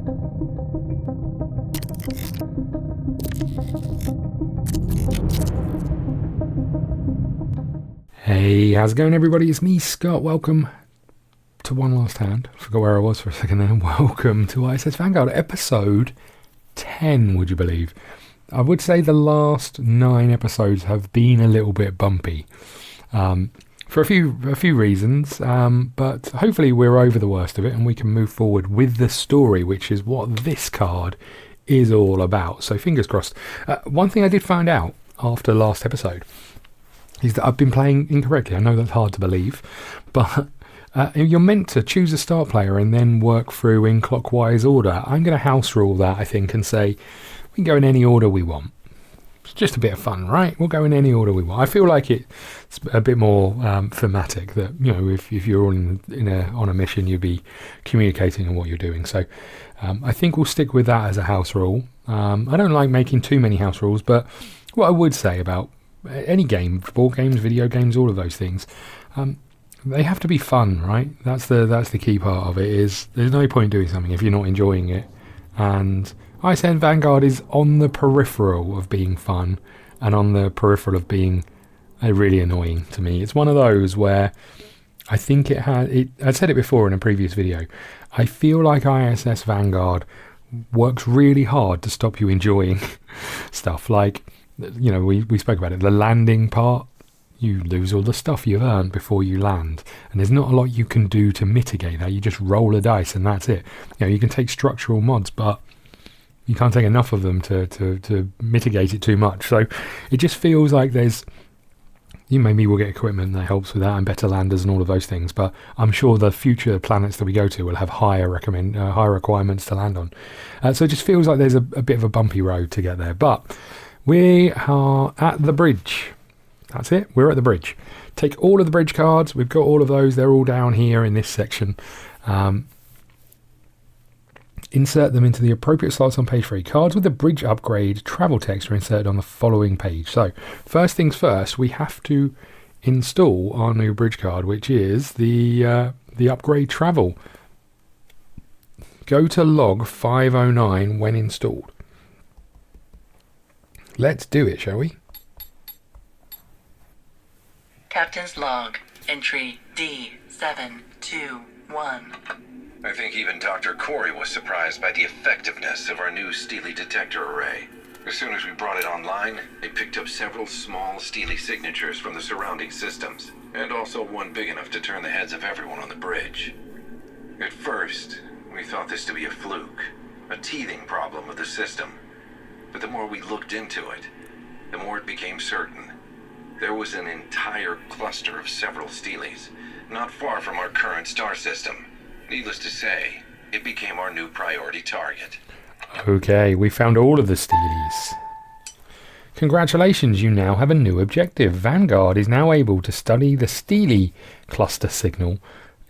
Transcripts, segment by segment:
Hey, how's it going, everybody? It's me, Scott. Welcome to One Last Hand. I forgot where I was for a second there. Welcome to ISS Vanguard, episode 10, would you believe? I would say the last 9 episodes have been a little bit bumpy for a few reasons, but hopefully we're over the worst of it and we can move forward with the story, which is what this card is all about. So fingers crossed. One thing I did find out after the last episode is that I've been playing incorrectly. I know that's hard to believe, but you're meant to choose a start player and then work through in clockwise order. I'm going to house rule that, I think, and say we can go in any order we want. It's just a bit of fun, right? We'll go in any order we want. I feel like it's a bit more thematic, that, you know, if you're all on a mission, you'd be communicating on what you're doing. So I think we'll stick with that as a house rule. I don't like making too many house rules, but what I would say about any game, board games, video games, all of those things, they have to be fun, right? That's the key part of it. Is there's no point doing something if you're not enjoying it. And ISS Vanguard is on the peripheral of being fun and on the peripheral of being really annoying to me. It's one of those where I think I said it before in a previous video, I feel like ISS Vanguard works really hard to stop you enjoying stuff. Like, you know, we spoke about it, the landing part. You lose all the stuff you've earned before you land, and there's not a lot you can do to mitigate that. You just roll a dice and that's it. You know, you can take structural mods, but you can't take enough of them to mitigate it too much. So it just feels like maybe we'll get equipment that helps with that and better landers and all of those things, but I'm sure the future planets that we go to will have higher requirements to land on. So it just feels like there's a bit of a bumpy road to get there, but we are at the bridge. That's it. We're at the bridge. Take all of the bridge cards. We've got all of those. They're all down here in this section. Insert them into the appropriate slots on page 3. Cards with the bridge upgrade travel text are inserted on the following page. So first things first, we have to install our new bridge card, which is the upgrade travel. Go to log 509 when installed. Let's do it, shall we? Captain's log, entry D721. I think even Dr. Corey was surprised by the effectiveness of our new steely detector array. As soon as we brought it online, it picked up several small steely signatures from the surrounding systems, and also one big enough to turn the heads of everyone on the bridge. At first, we thought this to be a fluke, a teething problem of the system. But the more we looked into it, the more it became certain. There was an entire cluster of several steelies, not far from our current star system. Needless to say, it became our new priority target. Okay, we found all of the steelies. Congratulations, you now have a new objective. Vanguard is now able to study the steely cluster signal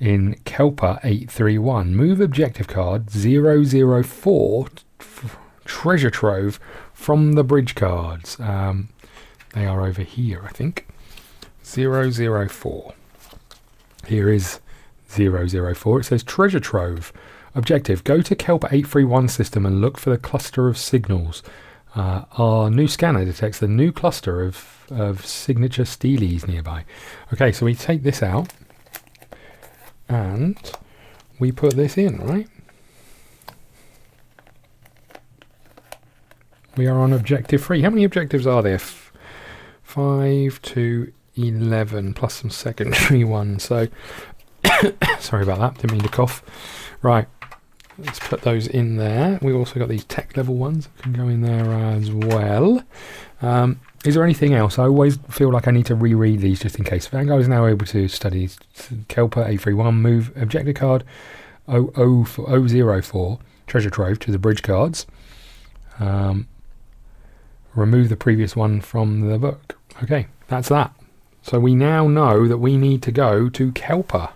in Kelper 831. Move objective card 004 treasure trove from the bridge cards. They are over here, I think. 004. Here is 004. It says treasure trove. Objective, go to Kelper 831 system and look for the cluster of signals. Our new scanner detects the new cluster of signature steelies nearby. Okay, so we take this out and we put this in, right? We are on objective 3. How many objectives are there? 5 to 11 plus some secondary ones. So sorry about that, didn't mean to cough. Right, let's put those in there. We've also got these tech level ones that can go in there as well. Is there anything else? I always feel like I need to reread these just in case. Vanguard is now able to study Kelper 831. Move objective card 004 treasure trove to the bridge cards. Remove the previous one from the book. Okay, that's that. So we now know that we need to go to Kelper,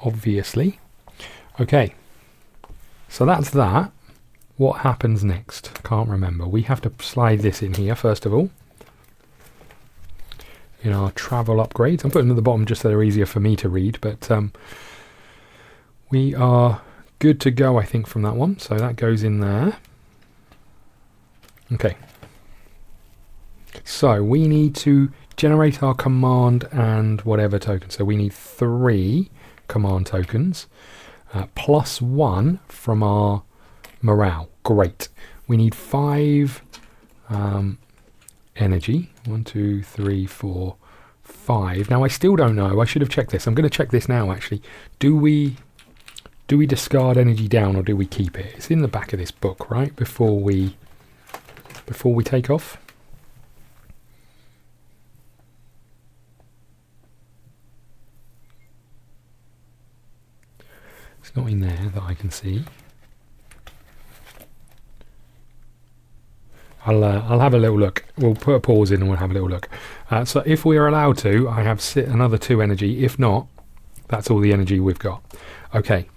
obviously. Okay, so that's that. What happens next? Can't remember. We have to slide this in here first of all. In our travel upgrades. I'm putting them at the bottom just so they're easier for me to read, but we are good to go, I think, from that one. So that goes in there. Okay. So we need to generate our command and whatever token. So we need 3 command tokens, +1 from our morale. Great. We need 5 energy. 1, 2, 3, 4, 5. Now I still don't know. I should have checked this. I'm going to check this now, actually. Do we discard energy down, or do we keep it? It's in the back of this book, right? Before we take off. It's not in there that I can see. I'll have a little look. We'll put a pause in and we'll have a little look. So if we are allowed to, I have another 2 energy. If not, that's all the energy we've got. Okay.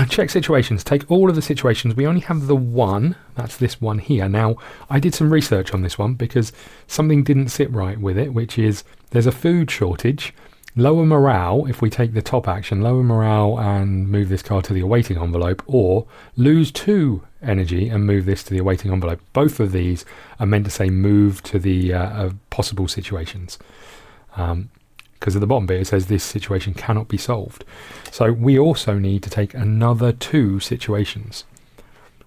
Check situations. Take all of the situations. We only have the one. That's this one here. Now, I did some research on this one because something didn't sit right with it, which is there's a food shortage. Lower morale, if we take the top action, lower morale and move this card to the awaiting envelope, or lose 2 energy and move this to the awaiting envelope. Both of these are meant to say move to the possible situations. Because at the bottom bit it says this situation cannot be solved. So we also need to take another 2 situations,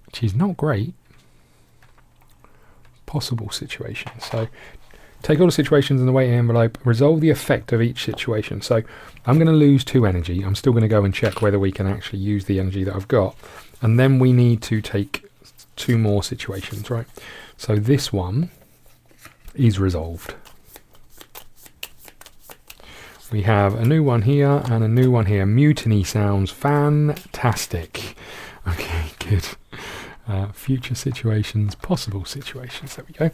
which is not great. Possible situations. So take all the situations in the waiting envelope, resolve the effect of each situation. So I'm going to lose 2 energy. I'm still going to go and check whether we can actually use the energy that I've got. And then we need to take 2 more situations, right? So this one is resolved. We have a new one here and a new one here. Mutiny sounds fantastic. Okay, good. Future situations, possible situations. There we go.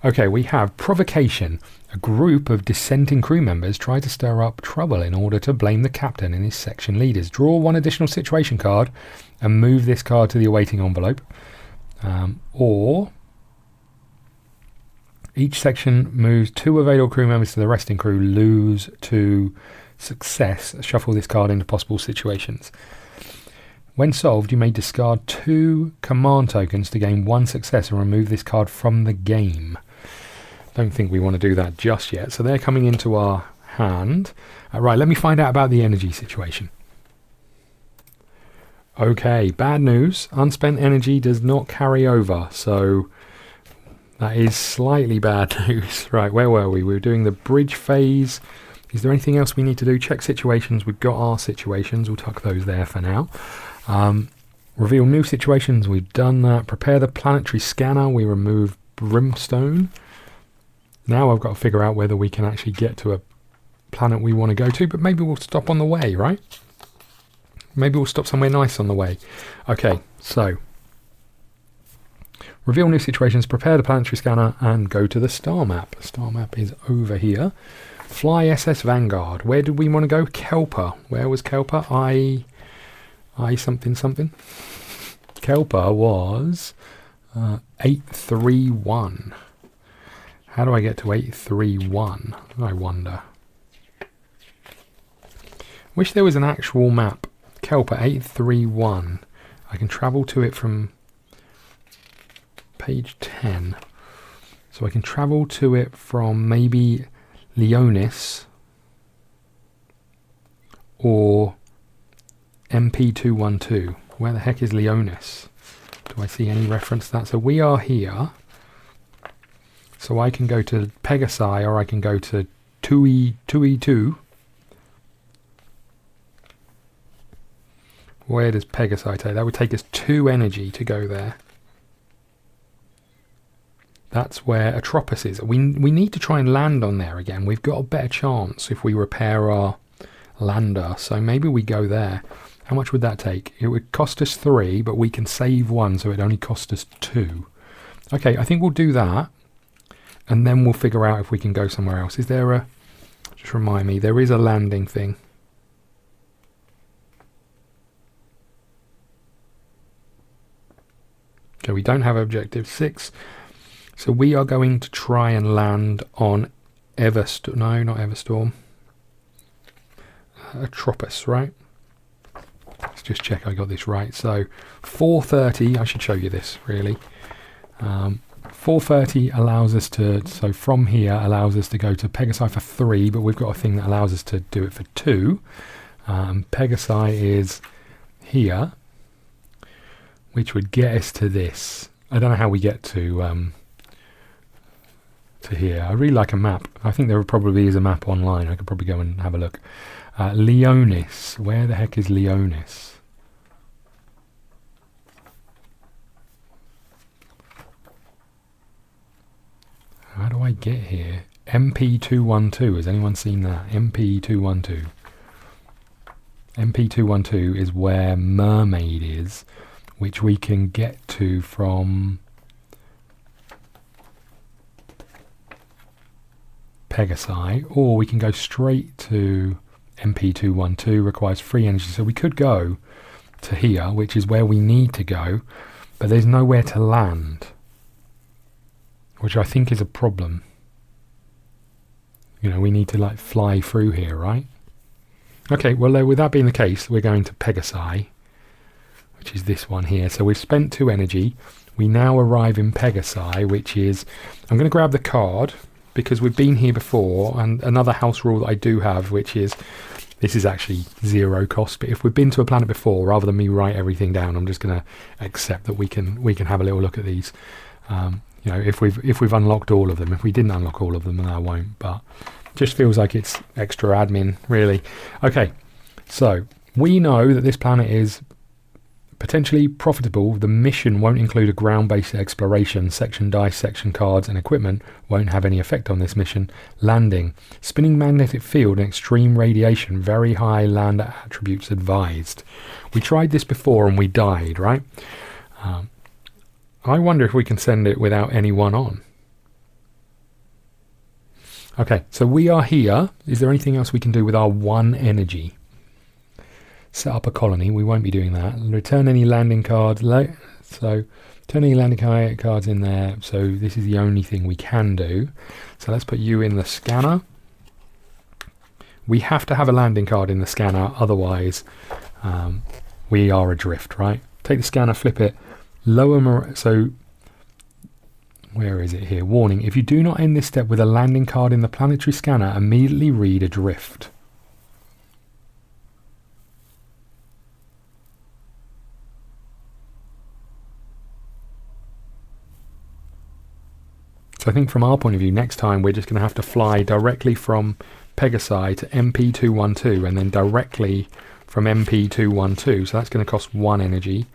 Okay, we have provocation. A group of dissenting crew members try to stir up trouble in order to blame the captain and his section leaders. Draw 1 additional situation card and move this card to the awaiting envelope. Or each section moves 2 available crew members to the resting crew. Lose 2 success. Shuffle this card into possible situations. When solved, you may discard 2 command tokens to gain 1 success and remove this card from the game. Don't think we want to do that just yet. So they're coming into our hand. Right, let me find out about the energy situation. Okay, bad news. Unspent energy does not carry over. So that is slightly bad news. Right, where were we? We were doing the bridge phase. Is there anything else we need to do? Check situations. We've got our situations. We'll tuck those there for now. Reveal new situations. We've done that. Prepare the planetary scanner. We remove brimstone. Now I've got to figure out whether we can actually get to a planet we want to go to, but maybe we'll stop on the way, right? Maybe we'll stop somewhere nice on the way. Okay, so reveal new situations, prepare the planetary scanner, and go to the star map. The star map is over here. Fly SS Vanguard. Where did we want to go? Kelper. Where was Kelper? I something. Kelper was 831. How do I get to 831? I wonder. Wish there was an actual map. Kelper 831. I can travel to it from page 10. So I can travel to it from maybe Leonis or MP212. Where the heck is Leonis? Do I see any reference to that? So we are here. So I can go to Pegasai or I can go to 2E2. Where does Pegasai take? That would take us 2 energy to go there. That's where Atropus is. We need to try and land on there again. We've got a better chance if we repair our lander. So maybe we go there. How much would that take? It would cost us 3, but we can save 1, so it only cost us 2. Okay, I think we'll do that. And then we'll figure out if we can go somewhere else. Is there a... Just remind me, there is a landing thing. Okay, we don't have objective 6. So we are going to try and land on Everstorm. No, not Everstorm. Atropus, right? Let's just check I got this right. So 4:30, I should show you this really. 4:30 allows us to, so from here allows us to go to Pegasai for 3, but we've got a thing that allows us to do it for 2. Pegasai is here, which would get us to this. I don't know how we get to here. I really like a map. I think there probably is a map online. I could probably go and have a look. Leonis. Where the heck is Leonis? How do I get here? MP212. Has anyone seen that? MP212. MP212 is where Mermaid is, which we can get to from Pegasai, or we can go straight to MP212. Requires free energy, so we could go to here, which is where we need to go, but there's nowhere to land, which I think is a problem. You know, we need to like fly through here, right? Okay, well, with that being the case, we're going to Pegasai, which is this one here. So we've spent 2 energy. We now arrive in Pegasai, which is, I'm going to grab the card because we've been here before, and another house rule that I do have, which is, this is actually 0 cost, but if we've been to a planet before, rather than me write everything down, I'm just going to accept that we can have a little look at these. You know, if we've unlocked all of them. If we didn't unlock all of them, then I won't, but just feels like it's extra admin, really. Okay, so we know that this planet is potentially profitable. The mission won't include a ground-based exploration. Section dice, section cards, and equipment won't have any effect on this mission. Landing. Spinning magnetic field and extreme radiation. Very high land attributes advised. We tried this before and we died, right? I wonder if we can send it without anyone on. Okay, so we are here. Is there anything else we can do with our 1 energy? Set up a colony. We won't be doing that. Return any landing cards. So turn any landing cards in there. So this is the only thing we can do. So let's put you in the scanner. We have to have a landing card in the scanner. Otherwise, we are adrift, right? Take the scanner, flip it. Lower. So where is it here? Warning. If you do not end this step with a landing card in the planetary scanner, immediately read adrift. So I think from our point of view, next time we're just going to have to fly directly from Pegasai to MP212 and then directly from MP212. So that's going to cost 1 energy.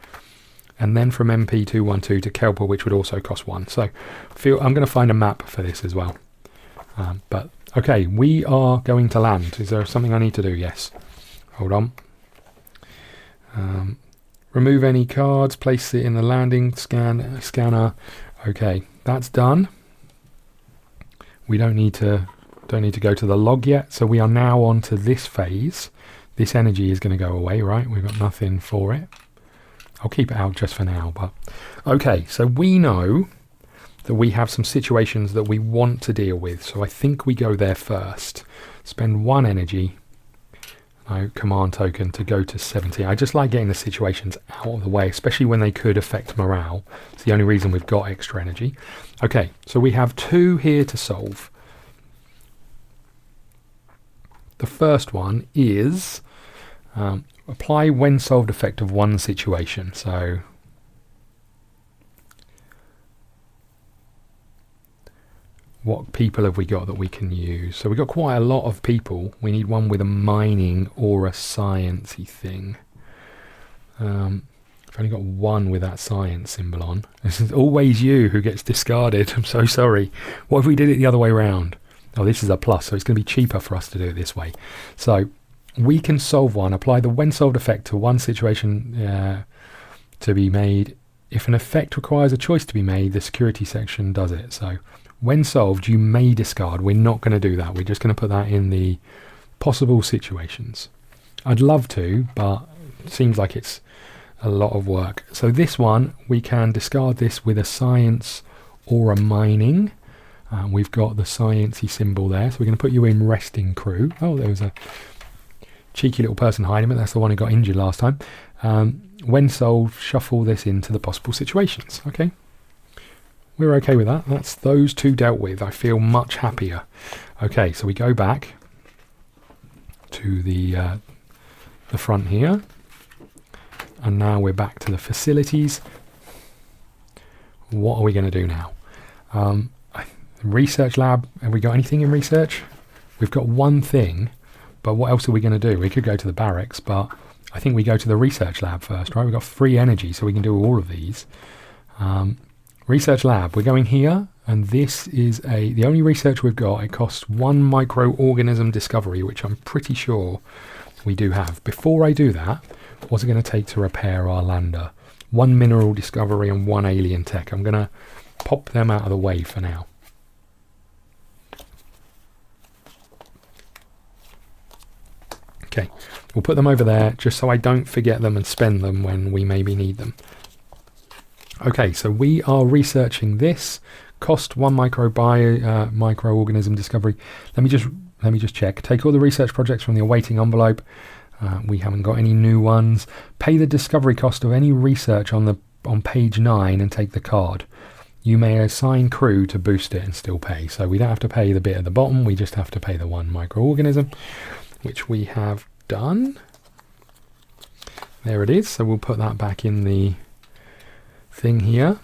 And then from MP212 to Kelper, which would also cost 1. So I'm going to find a map for this as well. But okay, we are going to land. Is there something I need to do? Yes. Hold on. Remove any cards. Place it in the landing scanner. Okay, that's done. We don't need to go to the log yet. So we are now on to this phase. This energy is going to go away, right? We've got nothing for it. I'll keep it out just for now, but okay, so we know that we have some situations that we want to deal with, so I think we go there first. Spend 1 energy, command token to go to 70. I just like getting the situations out of the way, especially when they could affect morale. It's the only reason we've got extra energy. Okay, so we have 2 here to solve. The first one is apply when solved effect of 1 situation. So what people have we got that we can use? So we've got quite a lot of people. We need one with a mining or a sciencey thing. I've only got 1 with that science symbol on. This is always you who gets discarded. I'm so sorry. What if we did it the other way around? Oh, this is a plus, so it's going to be cheaper for us to do it this way. So we can solve 1. Apply the when solved effect to 1 situation to be made. If an effect requires a choice to be made, the security section does it. So when solved, you may discard. We're not going to do that. We're just going to put that in the possible situations. I'd love to, but it seems like it's a lot of work. So this one, we can discard this with a science or a mining. We've got the sciencey symbol there. So we're going to put you in resting crew. Oh, there was a cheeky little person hiding it. That's the one who got injured last time. When solved, shuffle this into the possible situations. Okay, we're okay with that. That's those two dealt with. I feel much happier. Okay, so we go back to the front here, and now we're back to the facilities. What are we going to do now? Research lab. Have we got anything in research? We've got one thing, but what else are we going to do? We could go to the barracks, but I think we go to the research lab first, right? We've got 3 energy, so we can do all of these. Research lab, we're going here, and this is the only research we've got. It costs 1 microorganism discovery, which I'm pretty sure we do have. Before I do that, what's it going to take to repair our lander? 1 mineral discovery and 1 alien tech. I'm going to pop them out of the way for now. Okay, we'll put them over there just so I don't forget them and spend them when we maybe need them. Okay, so we are researching this. Cost 1 microorganism discovery. Let me just check. Take all the research projects from the awaiting envelope. We haven't got any new ones. Pay the discovery cost of any research on page 9 and take the card. You may assign crew to boost it and still pay. So we don't have to pay the bit at the bottom. We just have to pay the 1 microorganism, which we have done. There it is. So we'll put that back in the thing here.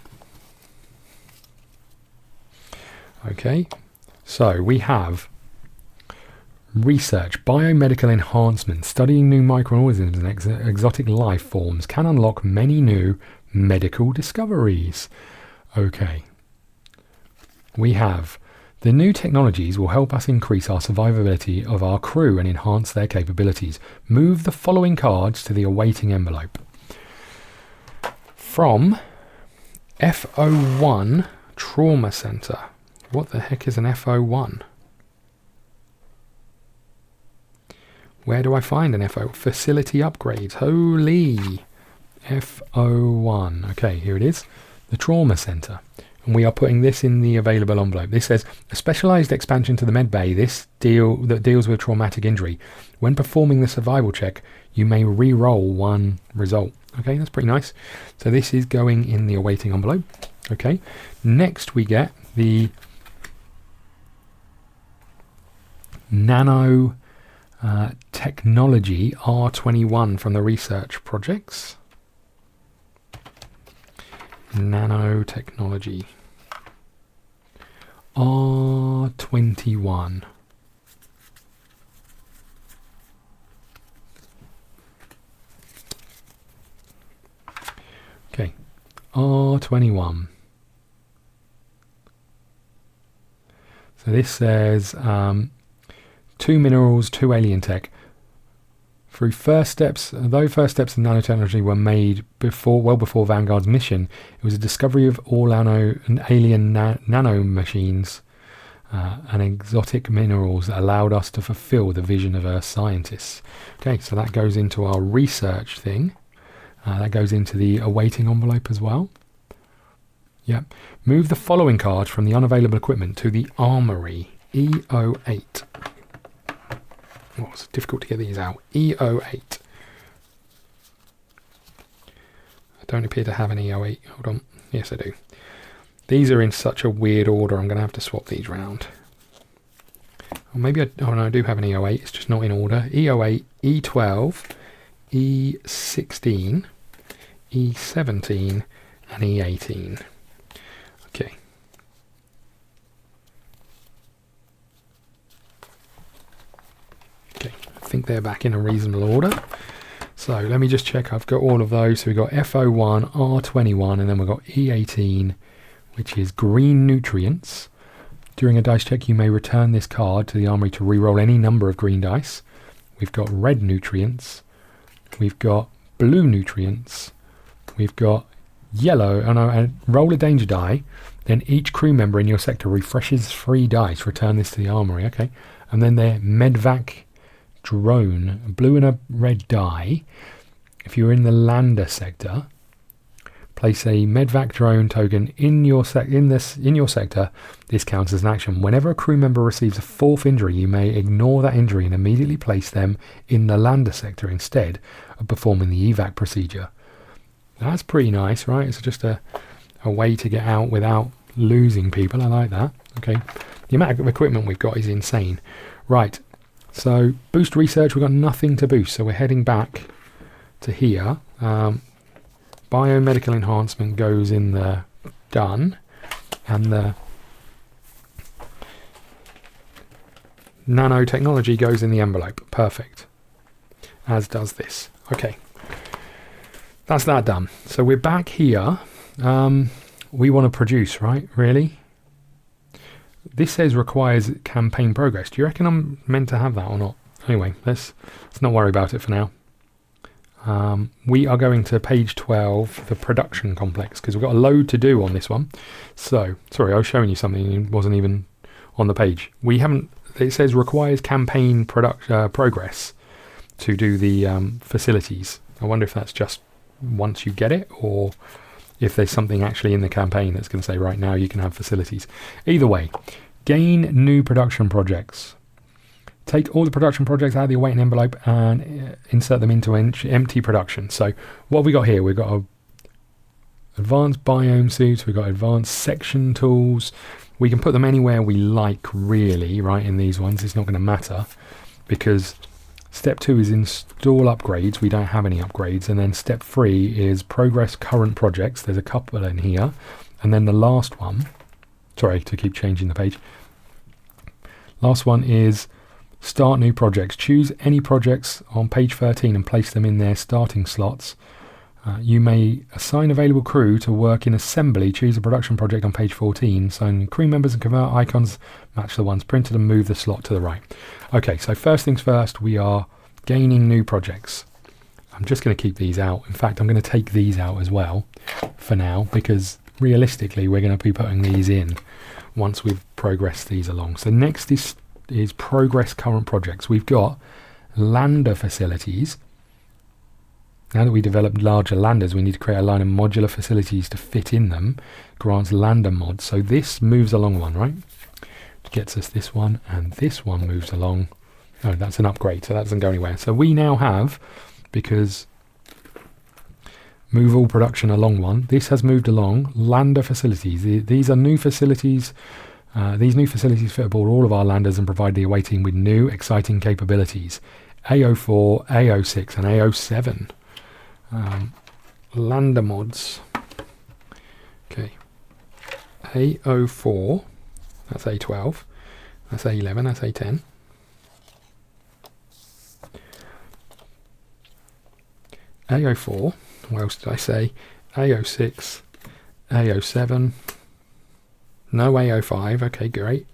Okay, so we have research, biomedical enhancement, studying new microorganisms and exotic life forms can unlock many new medical discoveries. Okay, we have the new technologies will help us increase our survivability of our crew and enhance their capabilities. Move the following cards to the awaiting envelope. From FO1 Trauma Center. What the heck is an FO1? Where do I find an FO? Facility upgrades. Holy. FO1. Okay, here it is. The Trauma Center. And we are putting this in the available envelope. This says, a specialized expansion to the med bay that deals with traumatic injury. When performing the survival check, you may re-roll 1 result. Okay, that's pretty nice. So this is going in the awaiting envelope. Okay, next we get the nano technology R21 from the research projects. Nanotechnology R21. Okay, R21. So this says 2 minerals, 2 alien tech. Though first steps in nanotechnology were made well before Vanguard's mission, it was a discovery of all alien nano machines and exotic minerals that allowed us to fulfill the vision of Earth scientists. Okay, so that goes into our research thing. That goes into the awaiting envelope as well. Yep. Move the following cards from the unavailable equipment to the armory. EO8. Oh, it's difficult to get these out. EO8. I don't appear to have an EO8. Hold on. Yes, I do. These are in such a weird order. I'm going to have to swap these round. Or maybe no, I do have an EO8. It's just not in order. EO8, E12, E16, E17, and E18. Okay. Okay, I think they're back in a reasonable order. So let me just check. I've got all of those. So we've got FO1, R21, and then we've got E18, which is green nutrients. During a dice check, you may return this card to the armory to re-roll any number of green dice. We've got red nutrients. We've got blue nutrients. We've got yellow. And roll a danger die. Then each crew member in your sector refreshes 3 dice. Return this to the armory. Okay. And then they're medvac drone, blue and a red die. If you're in the lander sector, Place a medvac drone token in your sector. This counts as an action. Whenever a crew member receives a 4th injury, you may ignore that injury and immediately place them in the lander sector instead of performing the evac procedure. That's pretty nice, right? It's just a way to get out without losing people. I like that. Okay, the amount of equipment we've got is insane. Right, so boost research, we've got nothing to boost, so we're heading back to here. Biomedical enhancement goes in the done, and the nanotechnology goes in the envelope. Perfect. As does this. Okay, that's that done. So we're back here. We want to produce, right? Really? This says requires campaign progress. Do you reckon I'm meant to have that or not? Anyway, let's not worry about it for now. We are going to page 12, the production complex, because we've got a load to do on this one. So, sorry, I was showing you something and it wasn't even on the page. It says requires campaign progress to do the facilities. I wonder if that's just once you get it, or if there's something actually in the campaign that's going to say right now you can have facilities. Either way, gain new production projects. Take all the production projects out of the awaiting envelope and insert them into empty production. So what have we got here? We've got advanced biome suits, we've got advanced section tools. We can put them anywhere we like, really, right? In these ones, it's not going to matter, because step 2 is install upgrades. We don't have any upgrades. And then step 3 is progress current projects. There's a couple in here. And then the last one, sorry to keep changing the page. Last one is start new projects. Choose any projects on page 13 and place them in their starting slots. You may assign available crew to work in assembly. Choose a production project on page 14. Assign crew members and convert icons. Match the ones printed and move the slot to the right. Okay, so first things first, we are gaining new projects. I'm just going to keep these out. In fact, I'm going to take these out as well for now, because realistically we're going to be putting these in once we've progressed these along. So next is progress current projects. We've got lander facilities. Now that we developed larger landers, we need to create a line of modular facilities to fit in them. Grants lander mods. So this moves along one, right? Which gets us this one, and this one moves along. Oh, that's an upgrade, so that doesn't go anywhere. So we now have, because move all production along one, this has moved along, lander facilities. These are new facilities. These new facilities fit aboard all of our landers and provide the awaiting with new exciting capabilities. A04, A06 and A07. Lander mods. Okay. A04, that's A12, that's A11, that's A10. A04, what else did I say? A06, A07, no A05, okay, great.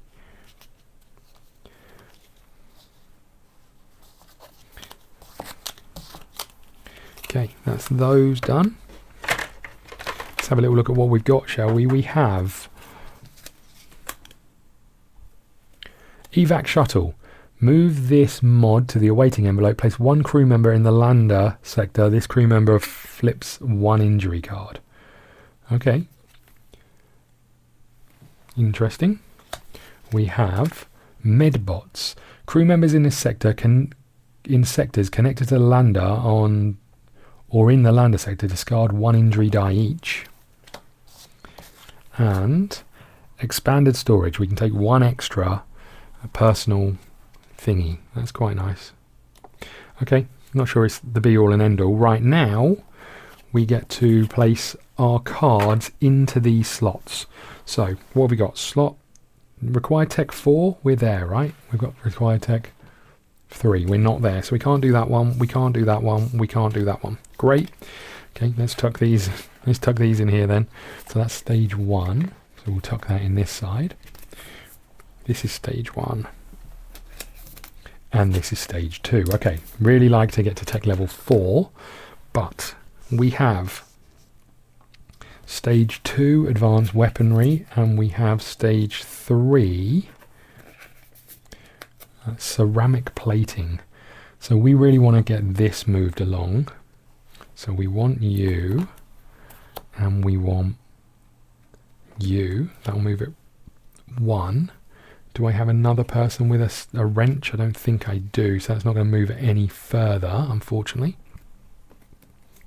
Okay, that's those done. Let's have a little look at what we've got, shall we? We have evac shuttle. Move this mod to the awaiting envelope. Place one crew member in the lander sector. This crew member flips one injury card. Okay. Interesting. We have medbots. Crew members in this sector in sectors connected to the lander on or in the lander sector discard one injury die each. And expanded storage. We can take one extra personal thingy. That's quite nice. Okay, not sure it's the be all and end all. Right now, we get to place our cards into these slots. So, what have we got? Slot required tech 4, we're there, right? We've got required tech 3, we're not there. So we can't do that one, we can't do that one, we can't do that one. Great. Okay, let's tuck these in here then. So that's stage 1. So we'll tuck that in this side. This is stage 1. And this is stage 2. Okay, really like to get to tech level 4, but we have stage 2 advanced weaponry, and we have stage 3 ceramic plating. So we really want to get this moved along. So we want you and we want you. That'll move it 1. Do I have another person with a wrench? I don't think I do, so that's not going to move it any further, unfortunately.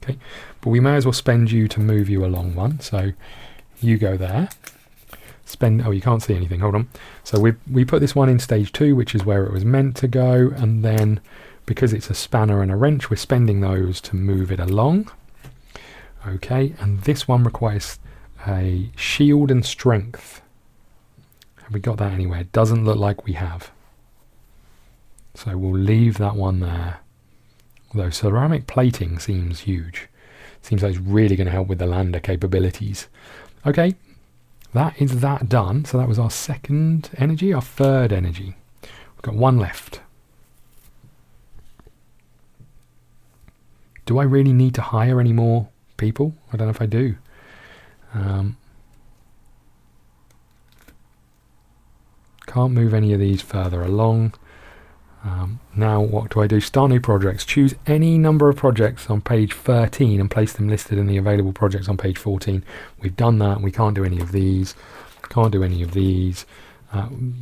Okay, but we may as well spend you to move you along one. So you go there. Oh, you can't see anything. Hold on. So we put this one in stage 2, which is where it was meant to go, and then because it's a spanner and a wrench, we're spending those to move it along. Okay, and this one requires a shield and strength. Have we got that anywhere? It doesn't look like we have. So we'll leave that one there. Although ceramic plating seems huge. Seems like it's really going to help with the lander capabilities. Okay, that is that done. So that was our second energy, our third energy. We've got one left. Do I really need to hire any more people? I don't know if I do. Can't move any of these further along. Now what do I do? Start new projects. Choose any number of projects on page 13 and place them listed in the available projects on page 14. We've done that. We can't do any of these. Can't do any of these.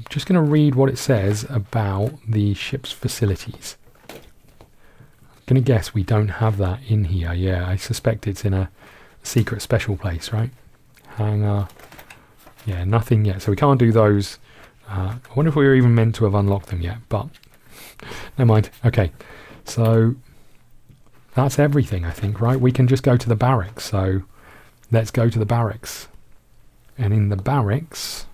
Just going to read what it says about the ship's facilities. I'm going to guess we don't have that in here. Yeah, I suspect it's in a secret special place, right? Hangar. Yeah, nothing yet. So we can't do those. I wonder if we were even meant to have unlocked them yet, but never mind. Okay, so that's everything, I think, right? We can just go to the barracks. So let's go to the barracks. And in the barracks,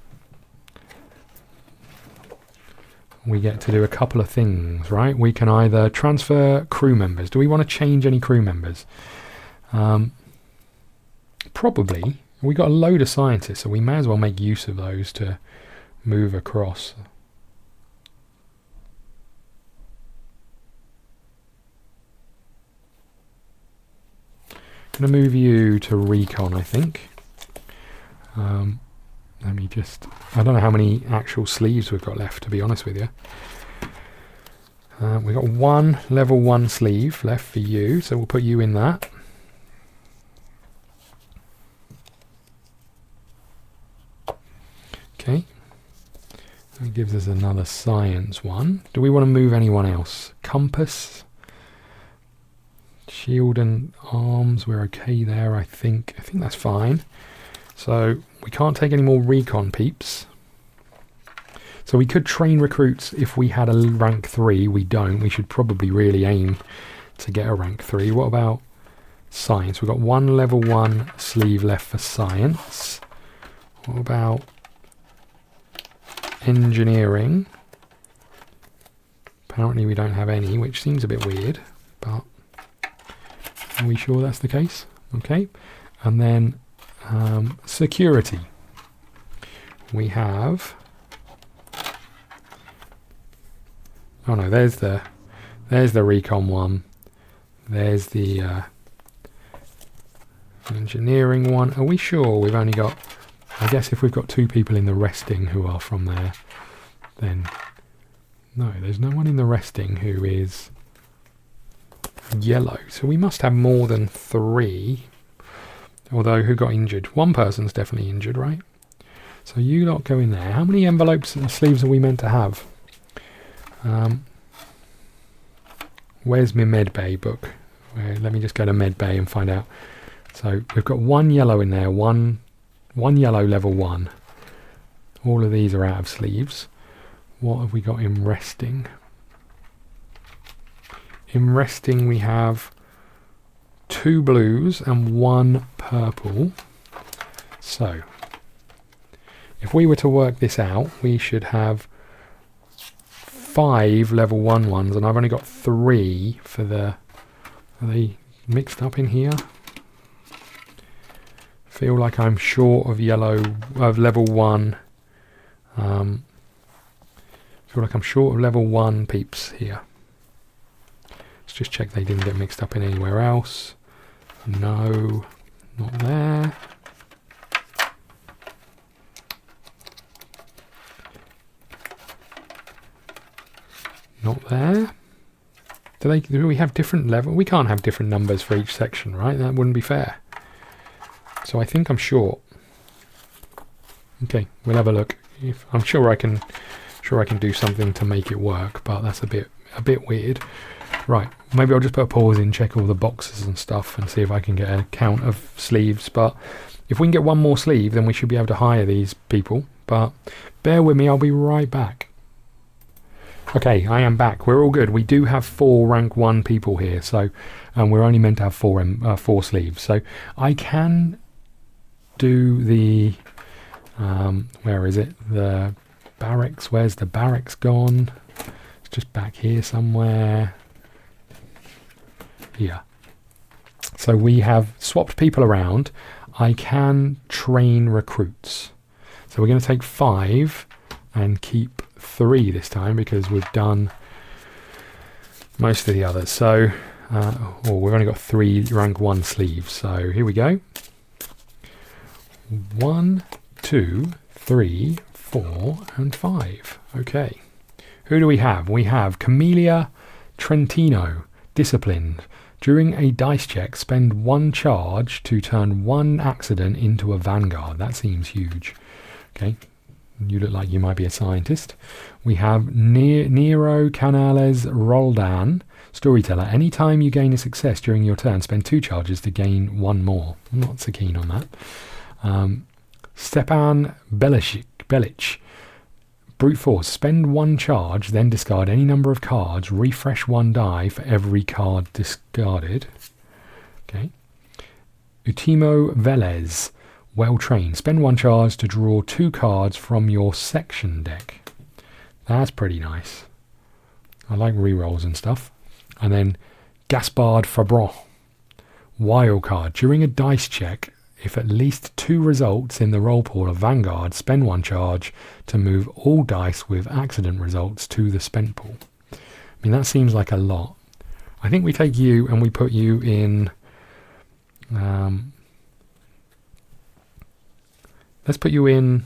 we get to do a couple of things, right? We can either transfer crew members. Do we want to change any crew members? Probably. We got a load of scientists, so we may as well make use of those to move across. Going to move you to recon, I think. Let me just... I don't know how many actual sleeves we've got left, to be honest with you. We've got one level 1 sleeve left for you, so we'll put you in that. Okay. That gives us another science one. Do we want to move anyone else? Compass. Shield and arms, we're okay there, I think. I think that's fine. So we can't take any more recon peeps. So we could train recruits if we had a rank 3. We don't. We should probably really aim to get a rank 3. What about science? We've got one level 1 sleeve left for science. What about engineering? Apparently we don't have any, which seems a bit weird, but are we sure that's the case? Okay. And then security. We have... Oh no, there's the recon one. There's the engineering one. Are we sure we've only got... I guess if we've got 2 people in the resting who are from there, then... No, there's no one in the resting who is yellow. So we must have more than 3. Although, who got injured? One person's definitely injured, right? So you lot go in there. How many envelopes and sleeves are we meant to have? Where's my medbay book? Let me just go to medbay and find out. So we've got 1 yellow in there, one yellow level 1. All of these are out of sleeves. What have we got in resting? In resting we have 2 blues and 1 purple. So if we were to work this out, we should have 5 level 1 ones, and I've only got 3 for the... Are they mixed up in here? Feel like I'm short of level 1. Feel like I'm short of level 1 peeps here. Let's just check they didn't get mixed up in anywhere else. No, not there. Not there. Do we have different level? We can't have different numbers for each section, right? That wouldn't be fair. So So I think I'm short. Okay, we'll have a look. I'm sure I can do something to make it work, but that's a bit weird. Right, maybe I'll just put a pause in, check all the boxes and stuff, and see if I can get a count of sleeves. But if we can get one more sleeve, then we should be able to hire these people. But bear with me, I'll be right back. Okay, I am back. We're all good. We do have 4 rank 1 people here, so we're only meant to have 4 sleeves. So I can do the where is it? The barracks. Where's the barracks gone? It's just back here somewhere. Here. So we have swapped people around. I can train recruits. So we're going to take 5 and keep 3 this time because we've done most of the others. So we've only got 3 rank 1 sleeves. So here we go. 1, 2, 3, 4, and 5. Okay. Who do we have? We have Camellia Trentino, disciplined. During a dice check, spend 1 charge to turn 1 accident into a Vanguard. That seems huge. Okay. You look like you might be a scientist. We have Nero Canales Roldan, storyteller. Anytime you gain a success during your turn, spend 2 charges to gain 1 more. I'm not so keen on that. Stepan Belic, brute force. Spend 1 charge, then discard any number of cards. Refresh 1 die for every card discarded. Okay. Utimo Velez, well trained. Spend 1 charge to draw 2 cards from your section deck. That's pretty nice. I like rerolls and stuff. And then Gaspard Fabron, wild card. During a dice check, if at least 2 results in the roll pool are Vanguard, spend 1 charge to move all dice with accident results to the spent pool. I mean, that seems like a lot. I think we take you and we put you in... let's put you in...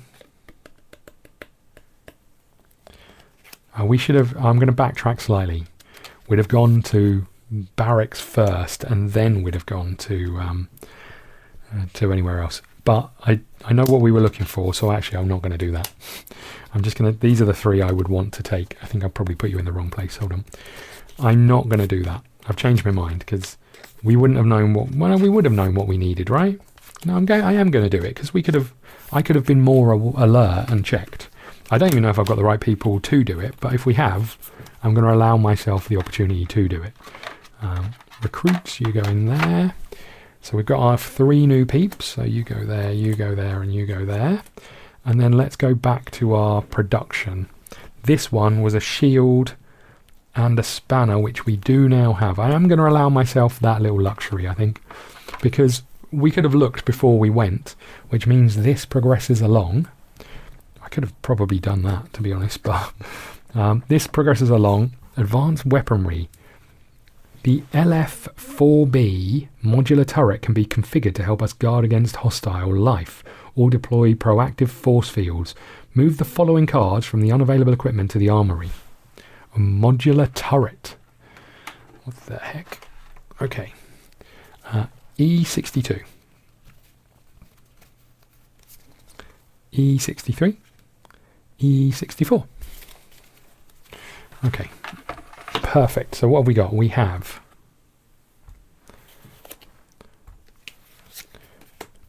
we should have... I'm going to backtrack slightly. We'd have gone to barracks first and then we'd have gone to anywhere else. But I know what we were looking for, so actually I'm not going to do that. I'm just going to... These are the 3 I would want to take. I think I'll probably put you in the wrong place. Hold on. I'm not going to do that. I've changed my mind because we wouldn't have known what... Well, we would have known what we needed, right? No, I am going to do it because I could have been more alert and checked. I don't even know if I've got the right people to do it, but if we have, I'm going to allow myself the opportunity to do it. Recruits, you go in there. So we've got our 3 new peeps. So you go there, and you go there. And then let's go back to our production. This one was a shield and a spanner, which we do now have. I am going to allow myself that little luxury, I think, because we could have looked before we went, which means this progresses along. I could have probably done that, to be honest, but this progresses along. Advanced weaponry. The LF-4B modular turret can be configured to help us guard against hostile life or deploy proactive force fields. Move the following cards from the unavailable equipment to the armory. A modular turret. What the heck? Okay. E62. E63. E64. Okay. Perfect. So what have we got? We have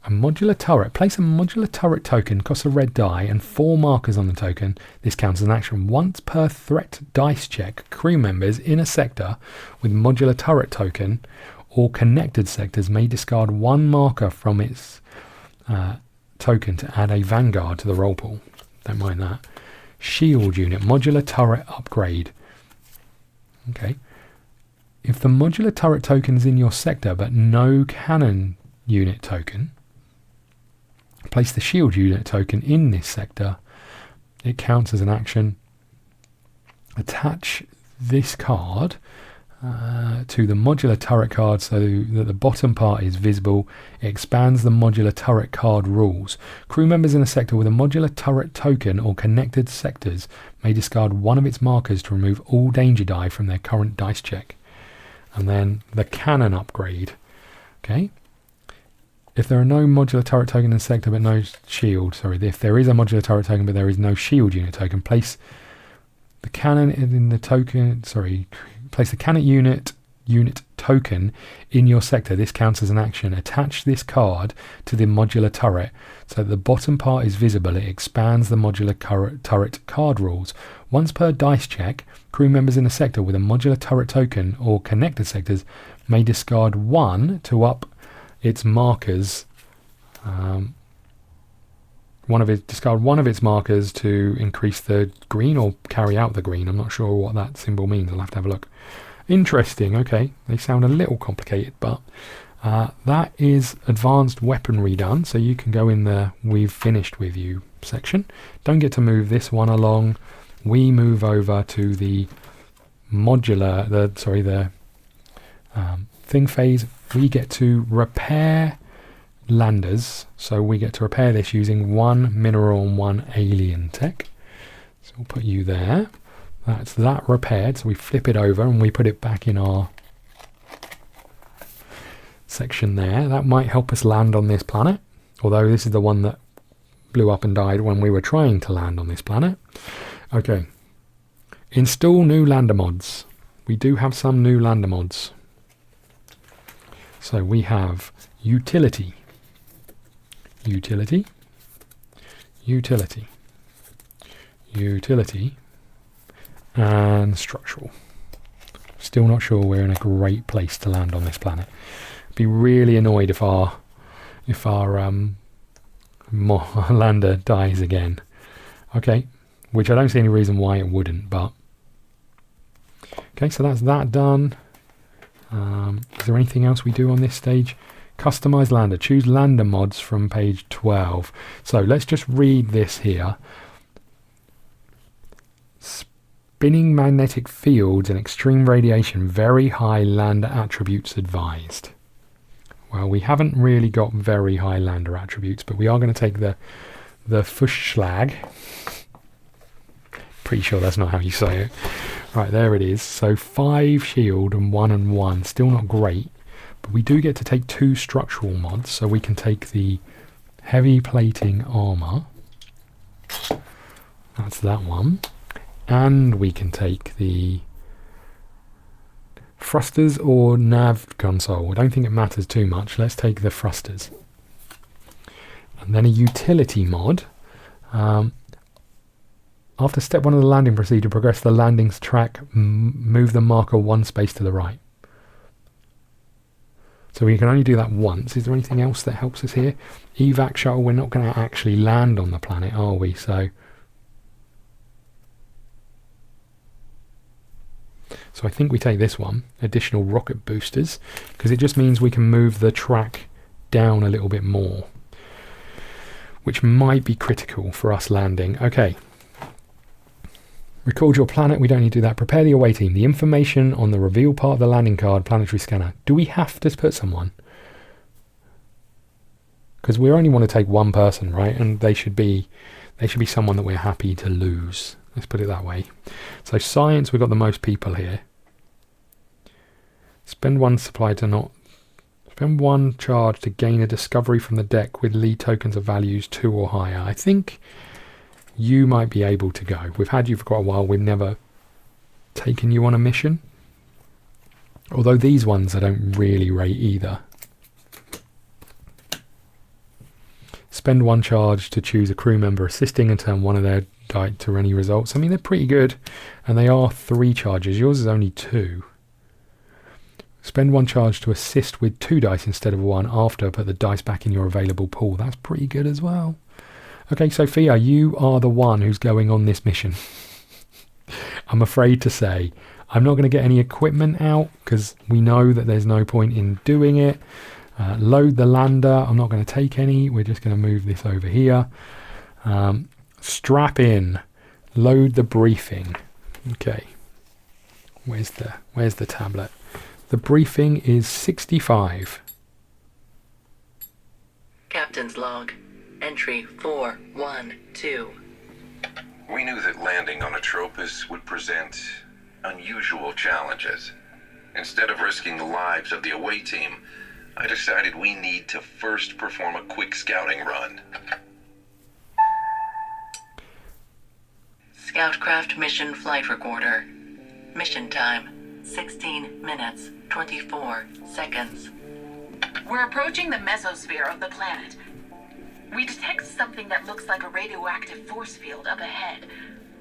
a modular turret. Place a modular turret token, costs a red die, and 4 markers on the token. This counts as an action. Once per threat dice check, crew members in a sector with modular turret token or connected sectors may discard 1 marker from its token to add a Vanguard to the roll pool. Don't mind that. Shield unit, modular turret upgrade. Okay. If the modular turret token is in your sector but no cannon unit token, place the shield unit token in this sector. It counts as an action. Attach this card to the modular turret card so that the bottom part is visible. It expands the modular turret card rules. Crew members in a sector with a modular turret token or connected sectors may discard 1 of its markers to remove all danger die from their current dice check. And then the cannon upgrade. Okay. If there are no modular turret token in sector but no shield, if there is a modular turret token but there is no shield unit token, place the cannon in the token, place the cannon unit token in your sector. This counts as an action. Attach this card to the modular turret so that the bottom part is visible. It expands the modular turret card rules. Once per dice check, crew members in a sector with a modular turret token or connected sectors may discard one to up its markers. Discard one of its markers to increase the green or carry out the green. I'm not sure what that symbol means. I'll have to have a look. Interesting. Okay, they sound a little complicated, but that is advanced weaponry done. So you can go in the "We've finished with you" section. Don't get to move this one along. We move over to the modular, the thing phase. We get to repair landers, so we get to repair this using 1 mineral and 1 alien tech. So we'll put you there. That's that repaired, so we flip it over and we put it back in our section there. That might help us land on this planet, although this is the one that blew up and died when we were trying to land on this planet. Okay, install new lander mods. We do have some new lander mods. So we have utility, and structural. Still not sure we're in a great place to land on this planet. Be really annoyed if our lander dies again. Okay, which I don't see any reason why it wouldn't, but okay, so that's that done. Is there anything else we do on this stage? Customize lander. Choose lander mods from page 12. So let's just read this here. Spinning magnetic fields and extreme radiation. Very high lander attributes advised. Well, we haven't really got very high lander attributes, but we are going to take the Fuschlag. Pretty sure that's not how you say it. Right, there it is. So 5 shield and 1. Still not great. But we do get to take 2 structural mods. So we can take the heavy plating armor. That's that one. And we can take the thrusters or nav console. I don't think it matters too much. Let's take the thrusters. And then a utility mod. After step 1 of the landing procedure, progress the landings track, move the marker 1 space to the right. So we can only do that once. Is there anything else that helps us here? Evac shuttle, we're not going to actually land on the planet, are we? So I think we take this one, additional rocket boosters, because it just means we can move the track down a little bit more, which might be critical for us landing. Okay. Record your planet. We don't need to do that. Prepare the away team. The information on the reveal part of the landing card, planetary scanner. Do we have to put someone? Because we only want to take one person, right? And they should be someone that we're happy to lose. Let's put it that way. So science, we've got the most people here. Spend 1 supply to not. Spend 1 charge to gain a discovery from the deck with lead tokens of values 2 or higher. I think you might be able to go. We've had you for quite a while. We've never taken you on a mission. Although these ones I don't really rate either. Spend 1 charge to choose a crew member assisting and turn 1 of their die to any results. I mean, they're pretty good. And they are 3 charges. Yours is only 2. Spend 1 charge to assist with 2 dice instead of 1 after. Put the dice back in your available pool. That's pretty good as well. Okay, Sophia, you are the one who's going on this mission. I'm afraid to say. I'm not going to get any equipment out because we know that there's no point in doing it. Load the lander. I'm not going to take any. We're just going to move this over here. Strap in. Load the briefing. Okay. Where's the tablet? The briefing is 65. Captain's log. Entry 412. We knew that landing on Atropus would present unusual challenges. Instead of risking the lives of the away team, I decided we need to first perform a quick scouting run. Scoutcraft mission flight recorder. Mission time, 16 minutes, 24 seconds. We're approaching the mesosphere of the planet. We detect something that looks like a radioactive force field up ahead.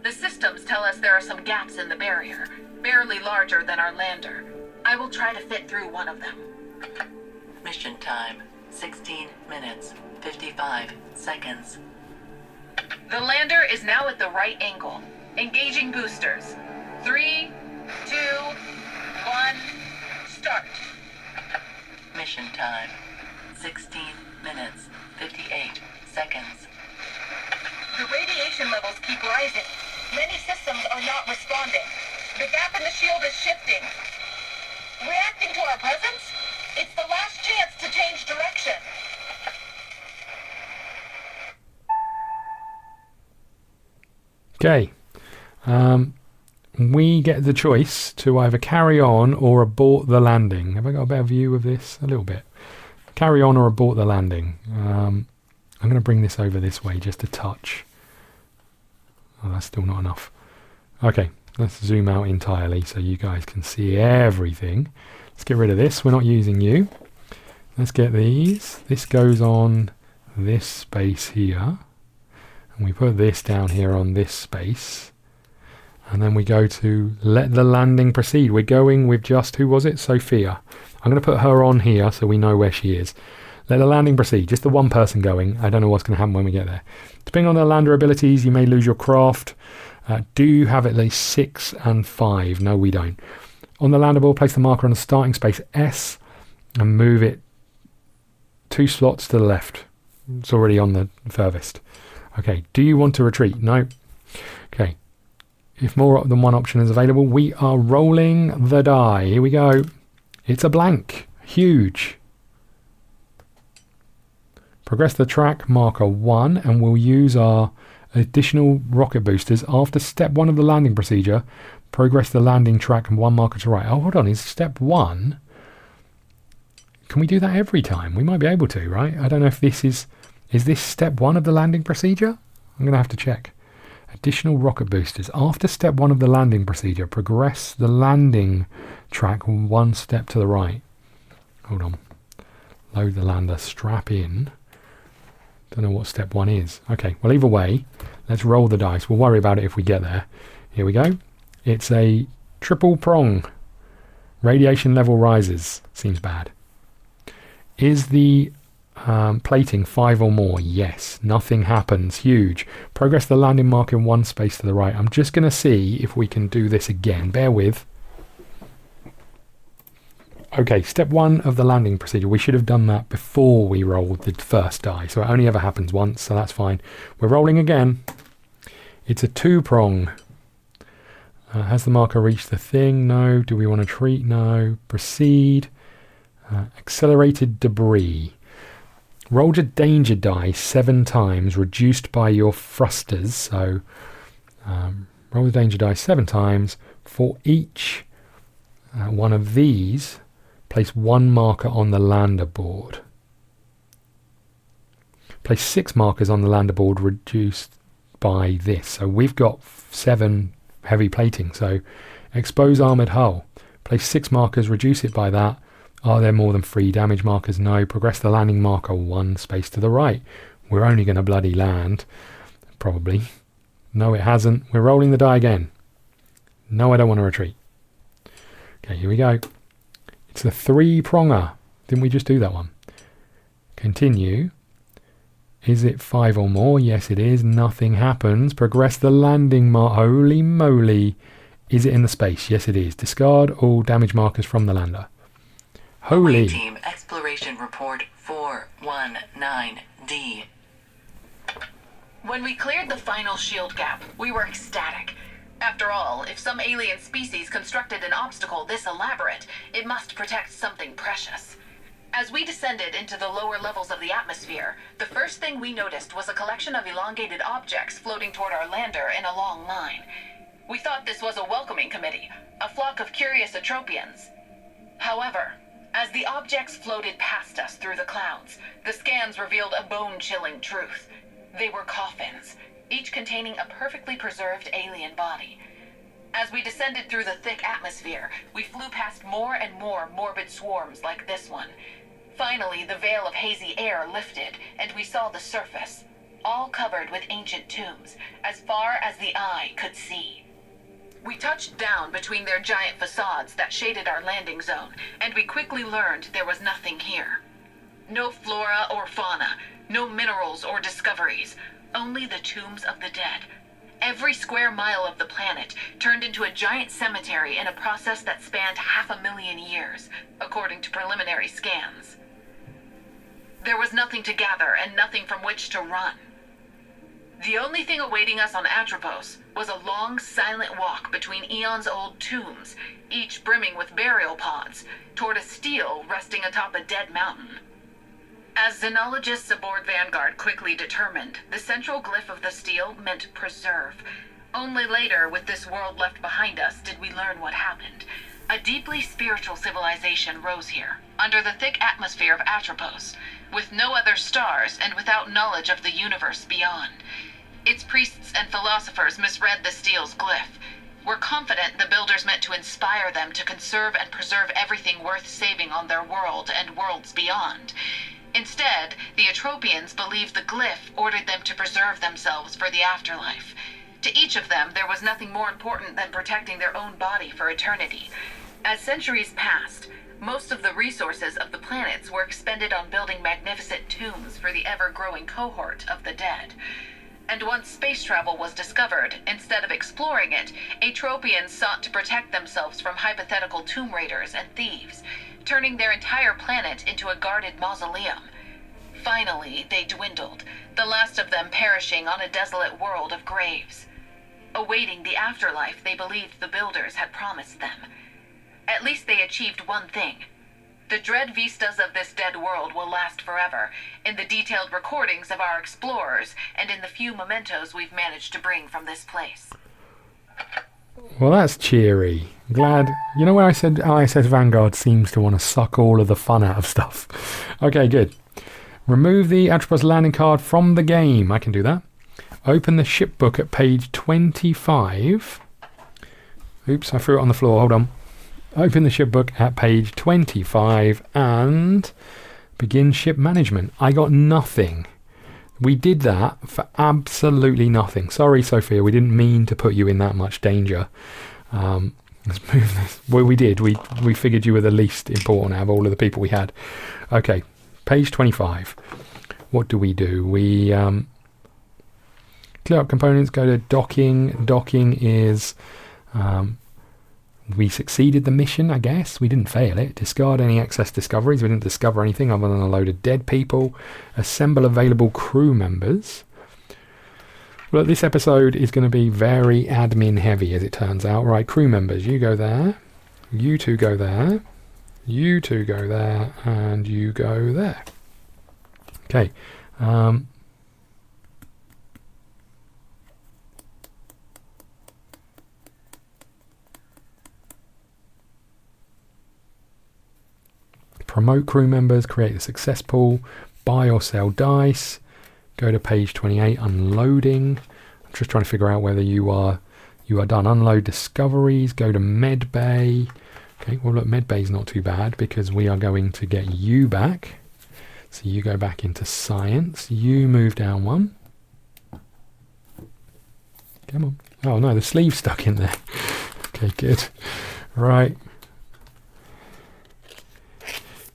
The systems tell us there are some gaps in the barrier, barely larger than our lander. I will try to fit through one of them. Mission time, 16 minutes, 55 seconds. The lander is now at the right angle. Engaging boosters. 3, 2, 1, start. Mission time, 16 minutes, 58 seconds. The radiation levels keep rising. Many systems are not responding. The gap in the shield is shifting. Reacting to our presence? It's the last chance to change direction. Okay. We get the choice to either carry on or abort the landing. Have I got a better view of this? A little bit. Carry on or abort the landing. I'm going to bring this over this way just a touch. Oh, that's still not enough. Okay, let's zoom out entirely so you guys can see everything. Let's get rid of this. We're not using you. Let's get these. This goes on this space here. And we put this down here on this space. And then we go to let the landing proceed. We're going with just, who was it? Sophia. I'm going to put her on here so we know where she is. Let the landing proceed. Just the one person going. I don't know what's going to happen when we get there. Depending on the lander abilities, you may lose your craft. Do you have at least 6 and 5? No, we don't. On the lander board, place the marker on the starting space S and move it 2 slots to the left. It's already on the furthest. Okay, do you want to retreat? No. Okay. If more than one option is available, we are rolling the die. Here we go. It's a blank. Huge. Progress the track marker 1 and we'll use our additional rocket boosters. After step 1 of the landing procedure, progress the landing track 1 marker to right. Oh, hold on. Is step 1? Can we do that every time? We might be able to, right? I don't know if this is this step 1 of the landing procedure? I'm going to have to check. Additional rocket boosters. After step 1 of the landing procedure, progress the landing track 1 step to the right. Hold on. Load the lander, strap in. Don't know what step 1 is. Okay, well, either way, let's roll the dice. We'll worry about it if we get there. Here we go. It's a triple prong. Radiation level rises. Seems bad. Is the plating 5 or more? Yes. Nothing happens. Huge. Progress the landing mark in 1 space to the right. I'm just going to see if we can do this again. Bear with. Okay, step 1 of the landing procedure. We should have done that before we rolled the first die. So it only ever happens once, so that's fine. We're rolling again. It's a 2-prong. Has the marker reached the thing? No. Do we want to treat? No. Proceed. Accelerated debris. Roll a danger die 7 times, reduced by your thrusters. So roll the danger die 7 times. For each one of these, place 1 marker on the lander board. Place 6 markers on the lander board, reduced by this. So we've got 7 heavy plating. So expose armoured hull. Place 6 markers, reduce it by that. Are there more than 3 damage markers? No. Progress the landing marker 1 space to the right. We're only going to bloody land. Probably. No, it hasn't. We're rolling the die again. No, I don't want to retreat. Okay, here we go. It's a 3-pronger. Didn't we just do that one? Continue. Is it 5 or more? Yes, it is. Nothing happens. Progress the landing mark. Holy moly. Is it in the space? Yes, it is. Discard all damage markers from the lander. Holy. Away Team Exploration Report 419D. When we cleared the final shield gap, we were ecstatic. After all, if some alien species constructed an obstacle this elaborate, it must protect something precious. As we descended into the lower levels of the atmosphere, the first thing we noticed was a collection of elongated objects floating toward our lander in a long line. We thought this was a welcoming committee, a flock of curious Atropians. However, As the objects floated past us through the clouds, the scans revealed a bone-chilling truth. They were coffins, each containing a perfectly preserved alien body. As we descended through the thick atmosphere, we flew past more and more morbid swarms like this one. Finally, the veil of hazy air lifted, and we saw the surface, all covered with ancient tombs, as far as the eye could see. We touched down between their giant facades that shaded our landing zone, and we quickly learned there was nothing here. No flora or fauna, no minerals or discoveries, only the tombs of the dead. Every square mile of the planet turned into a giant cemetery in a process that spanned 500,000 years, according to preliminary scans. There was nothing to gather and nothing from which to run. The only thing awaiting us on Atropus was a long, silent walk between eons-old tombs, each brimming with burial pods, toward a stele resting atop a dead mountain. As xenologists aboard Vanguard quickly determined, the central glyph of the stele meant preserve. Only later, with this world left behind us, did we learn what happened. A deeply spiritual civilization rose here, under the thick atmosphere of Atropus, with no other stars and without knowledge of the universe beyond. Its priests and philosophers misread the stele's glyph. We're confident the builders meant to inspire them to conserve and preserve everything worth saving on their world and worlds beyond. Instead, the Atropians believed the glyph ordered them to preserve themselves for the afterlife. To each of them, there was nothing more important than protecting their own body for eternity. As centuries passed, most of the resources of the planets were expended on building magnificent tombs for the ever-growing cohort of the dead. And once space travel was discovered, instead of exploring it, Atropians sought to protect themselves from hypothetical tomb raiders and thieves, turning their entire planet into a guarded mausoleum. Finally, they dwindled, the last of them perishing on a desolate world of graves. Awaiting the afterlife they believed the builders had promised them. At least they achieved one thing. The dread vistas of this dead world will last forever, in the detailed recordings of our explorers, and in the few mementos we've managed to bring from this place. Well, that's cheery. Glad. You know when I said ISS Vanguard seems to want to suck all of the fun out of stuff? Okay, good. Remove the Atropus landing card from the game. I can do that. Open the ship book at page 25. Oops, I threw it on the floor. Hold on. Open the ship book at page 25 and begin ship management. I got nothing. We did that for absolutely nothing. Sorry, Sophia, we didn't mean to put you in that much danger. Let's move this. Well, we did. We figured you were the least important out of all of the people we had. Okay, page 25. What do? We clear up components, go to docking. Docking is... we succeeded the mission, I guess. We didn't fail it. Discard any excess discoveries. We didn't discover anything other than a load of dead people. Assemble available crew members. Well, this episode is going to be very admin heavy, as it turns out. Right, crew members, you go there. You two go there. You two go there. And you go there. Okay. Promote crew members, create a success pool, buy or sell dice, go to page 28, unloading. I'm just trying to figure out whether you are done. Unload discoveries, go to med bay. Okay, well look, med bay's not too bad because we are going to get you back. So you go back into science, you move down one. Come on. Oh no, the sleeve's stuck in there. Okay, good. Right.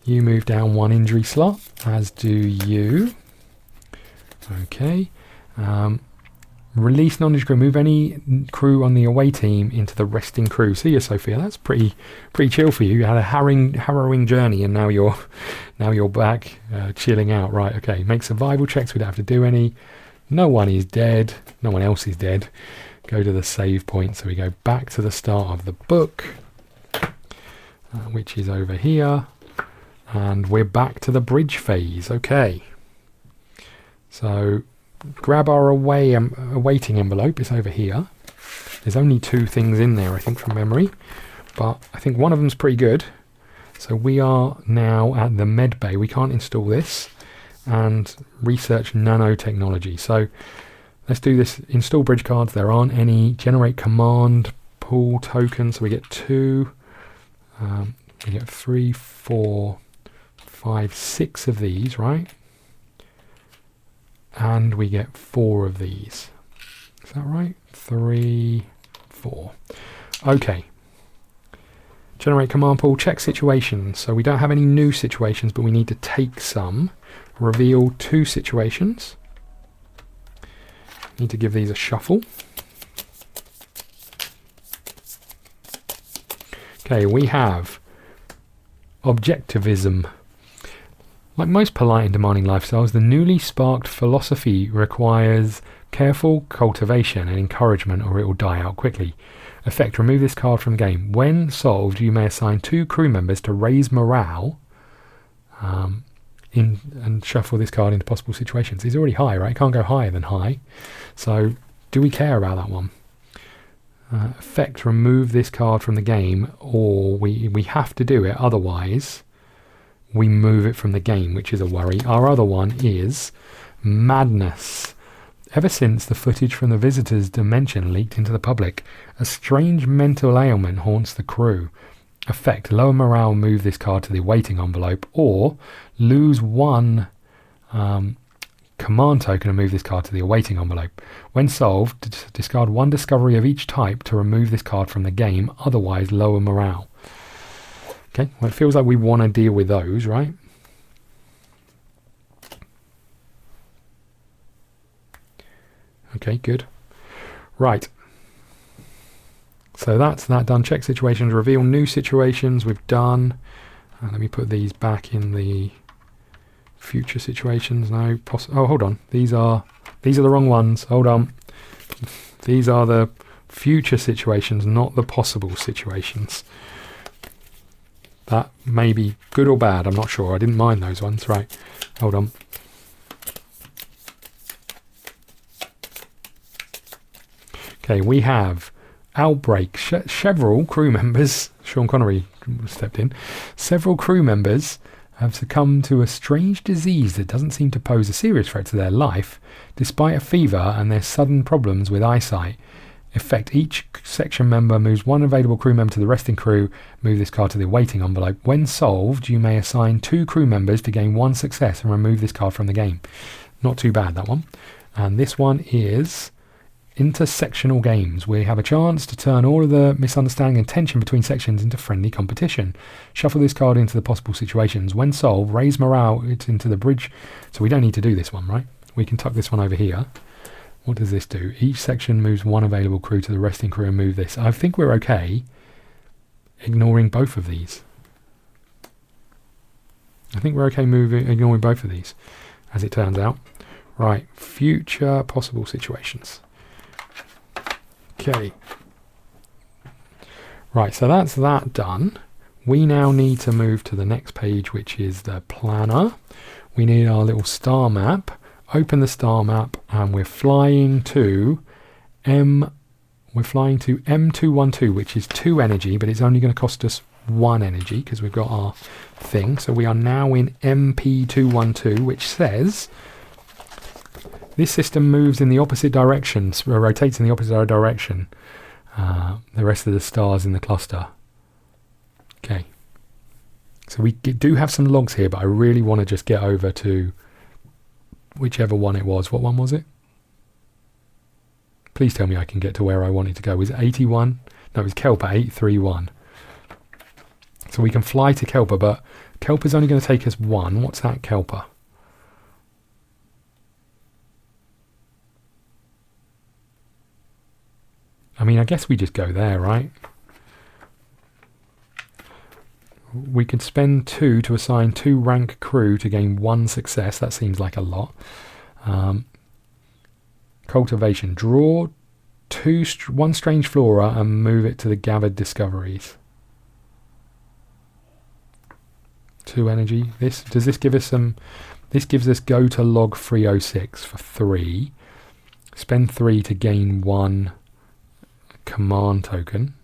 You move down one injury slot, as do you. Okay. Release non-injured crew. Move any crew on the away team into the resting crew. See you, Sophia. That's pretty chill for you. You had a harrowing journey, and now you're back chilling out. Right. Okay. Make survival checks. We don't have to do any. No one is dead. No one else is dead. Go to the save point. So we go back to the start of the book, which is over here. And we're back to the bridge phase. Okay. So grab our awaiting envelope. It's over here. There's only 2 things in there, I think, from memory. But I think one of them's pretty good. So we are now at the med bay. We can't install this and research nanotechnology. So let's do this. Install bridge cards. There aren't any. Generate command pool tokens. So we get 2. We get 3, 4, 5, 6 of these, right? And we get 4 of these. Is that right? 3, 4. Okay. Generate command pool, check situations. So we don't have any new situations, but we need to take some. Reveal 2 situations. Need to give these a shuffle. Okay, we have objectivism. Like most polite and demanding lifestyles, the newly sparked philosophy requires careful cultivation and encouragement, or it will die out quickly. Effect, remove this card from the game. When solved, you may assign 2 crew members to raise morale and shuffle this card into possible situations. He's already high, right? It can't go higher than high. So do we care about that one? Effect, remove this card from the game, or we have to do it, otherwise we move it from the game, which is a worry. Our other one is madness. Ever since the footage from the visitor's dimension leaked into the public, a strange mental ailment haunts the crew. Effect, lower morale, move this card to the awaiting envelope, or lose 1 command token and move this card to the awaiting envelope. When solved, discard 1 discovery of each type to remove this card from the game, otherwise lower morale. Okay, well, it feels like we want to deal with those, right? Okay, good. Right. So that's that done. Check situations, reveal new situations. We've done. Let me put these back in the future situations. No, oh, hold on. These are the wrong ones. Hold on. These are the future situations, not the possible situations. That may be good or bad. I'm not sure. I didn't mind those ones. Right. Hold on. Okay, we have outbreak. Several crew members, Sean Connery stepped in, several crew members have succumbed to a strange disease that doesn't seem to pose a serious threat to their life, despite a fever and their sudden problems with eyesight. Effect, each section member moves 1 available crew member to the resting crew, move this card to the awaiting envelope. When solved, you may assign 2 crew members to gain 1 success and remove this card from the game. Not too bad, that one. And this one is intersectional games. We have a chance to turn all of the misunderstanding and tension between sections into friendly competition. Shuffle this card into the possible situations. When solved, raise morale into the bridge. So we don't need to do this one, right? We can tuck this one over here. What does this do? Each section moves 1 available crew to the resting crew and move this. I think we're okay ignoring both of these. I think we're okay ignoring both of these, as it turns out. Right, future possible situations. Okay. Right, so that's that done. We now need to move to the next page, which is the planner. We need our little star map. Open the star map, and we're flying to M212, which is 2 energy, but it's only going to cost us 1 energy because we've got our thing. So we are now in MP212, which says this system moves in the opposite direction, rotates in the opposite direction. The rest of the stars in the cluster. Okay. So we do have some logs here, but I really want to just get over to whichever one it was. What one was it? Please tell me I can get to where I wanted to go. Was it 81? No, it was Kelper, 831. So we can fly to Kelper, but Kelper's only going to take us 1. What's that, Kelper? I mean, I guess we just go there, right? We could spend 2 to assign 2 rank crew to gain 1 success. That seems like a lot. Cultivation. Draw 1 strange flora and move it to the gathered discoveries. 2 energy. Does this give us some? This gives us go to log 306 for 3. Spend 3 to gain 1 command token.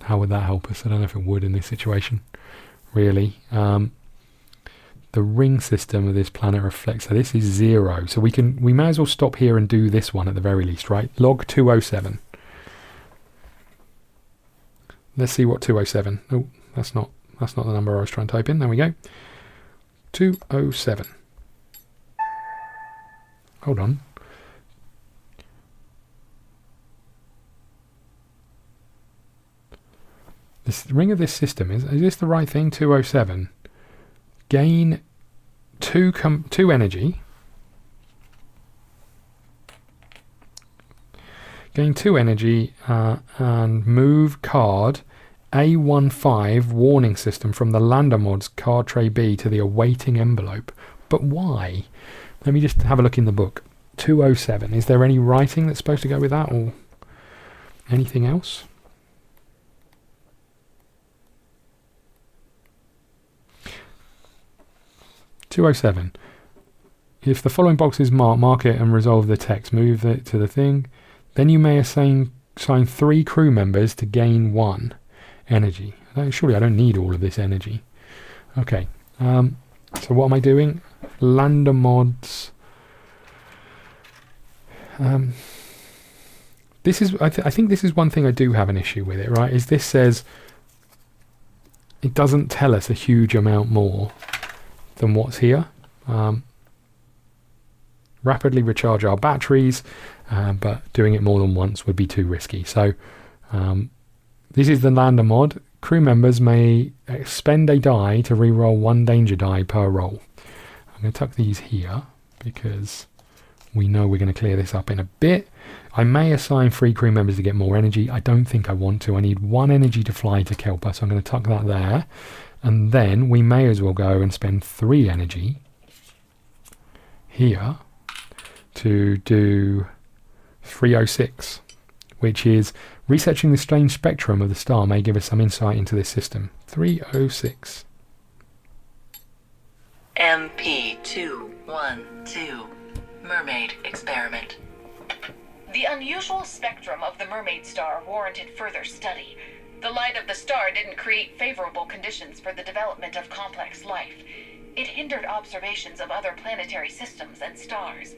How would that help us? I don't know if it would in this situation. really. The ring system of this planet reflects, so this is 0. So we may as well stop here and do this one at the very least, right? Log 207. Let's see what 207. Oh, that's not the number I was trying to type in. There we go. 207. Hold on. This ring of this system, is this the right thing? 207. Gain 2 energy. Gain 2 energy and move card A15 warning system from the lander mod's card tray B to the awaiting envelope. But why? Let me just have a look in the book. 207. Is there any writing that's supposed to go with that or anything else? (207). If the following box is marked, mark it and resolve the text. Move it to the thing. Then you may assign 3 crew members to gain 1 energy. Surely I don't need all of this energy. Okay. So what am I doing? Lander mods. This is. I think this is one thing I do have an issue with it. Right? Is this says it doesn't tell us a huge amount more than what's here. Rapidly recharge our batteries, but doing it more than once would be too risky. So this is the lander mod. Crew members may spend a die to reroll 1 danger die per roll. I'm going to tuck these here because we know we're going to clear this up in a bit. I may assign 3 crew members to get more energy. I don't think I want to. I need 1 energy to fly to Kelper, so I'm going to tuck that there. And then we may as well go and spend 3 energy here to do 306, which is researching the strange spectrum of the star may give us some insight into this system. 306. MP212 Mermaid Experiment. The unusual spectrum of the mermaid star warranted further study. The light of the star didn't create favorable conditions for the development of complex life. It hindered observations of other planetary systems and stars.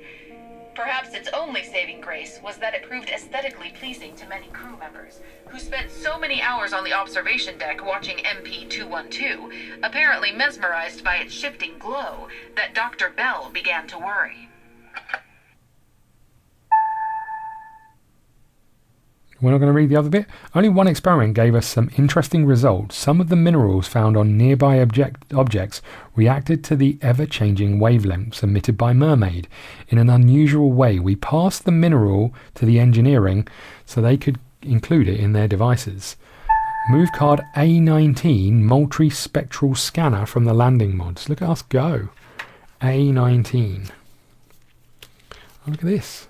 Perhaps its only saving grace was that it proved aesthetically pleasing to many crew members, who spent so many hours on the observation deck watching MP212, apparently mesmerized by its shifting glow, that Dr. Bell began to worry. We're not going to read the other bit. Only one experiment gave us some interesting results. Some of the minerals found on nearby objects reacted to the ever-changing wavelengths emitted by Mermaid. In an unusual way, we passed the mineral to the engineering so they could include it in their devices. Move card A19 multi-spectral scanner from the landing mods. Look at us go. A19. Oh, look at this.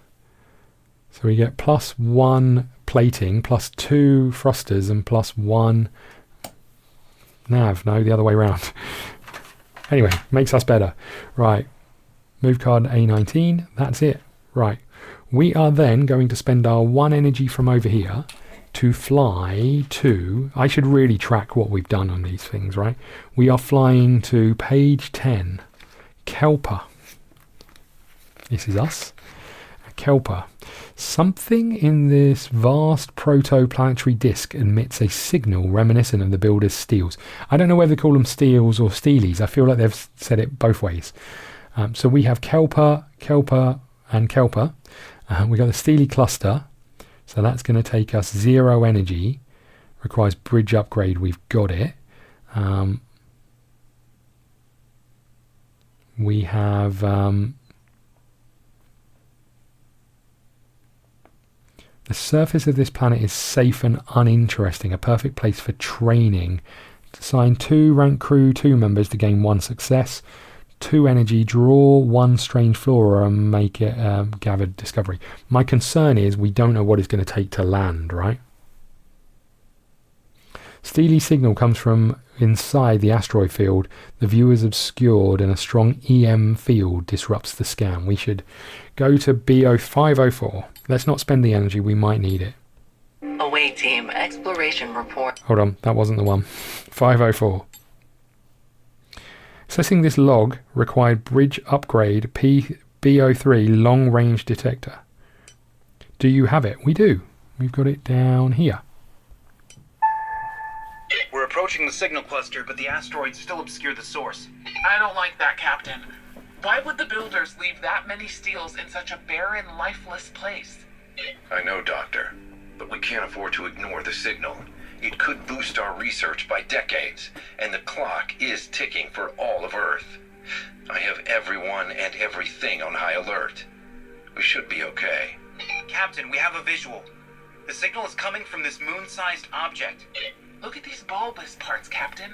So we get +1 plating, +2 thrusters, and +1 nav. No, the other way around. Anyway, makes us better. Right. Move card A19. That's it. Right. We are then going to spend our 1 energy from over here to fly to... I should really track what we've done on these things, right? We are flying to page 10. Kelper. This is us. Kelper. Something in this vast proto-planetary disk emits a signal reminiscent of the builder's steels. I don't know whether to call them steels or steelies. I feel like they've said it both ways. So we have Kelper, Kelper, and Kelper. We've got the steely cluster. So that's going to take us 0 energy. Requires bridge upgrade. We've got it. We have... the surface of this planet is safe and uninteresting, a perfect place for training. Assign 2 rank crew 2 members to gain 1 success, 2 energy, draw 1 strange flora and make it gathered discovery. My concern is we don't know what it's going to take to land, right? Steely signal comes from inside the asteroid field. The view is obscured and a strong EM field disrupts the scan. We should go to BO504. Let's not spend the energy, we might need it. Away team exploration report. Hold on, that wasn't the one. 504. Assessing this log required bridge upgrade BO3 long range detector. Do you have it? We do. We've got it down here. We're approaching the signal cluster, but the asteroids still obscure the source. I don't like that, Captain. Why would the builders leave that many steels in such a barren, lifeless place? I know, Doctor, but we can't afford to ignore the signal. It could boost our research by decades, and the clock is ticking for all of Earth. I have everyone and everything on high alert. We should be okay. Captain, we have a visual. The signal is coming from this moon-sized object. Look at these bulbous parts, Captain.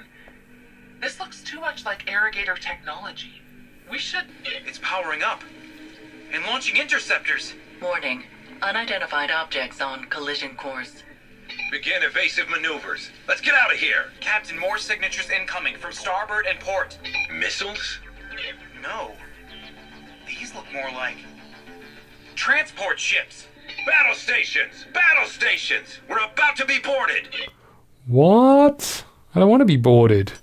This looks too much like irrigator technology. We should... It's powering up. And launching interceptors. Warning. Unidentified objects on collision course. Begin evasive maneuvers. Let's get out of here. Captain, more signatures incoming from starboard and port. Missiles? No. These look more like... transport ships. Battle stations! Battle stations! We're about to be boarded! What? I don't want to be boarded.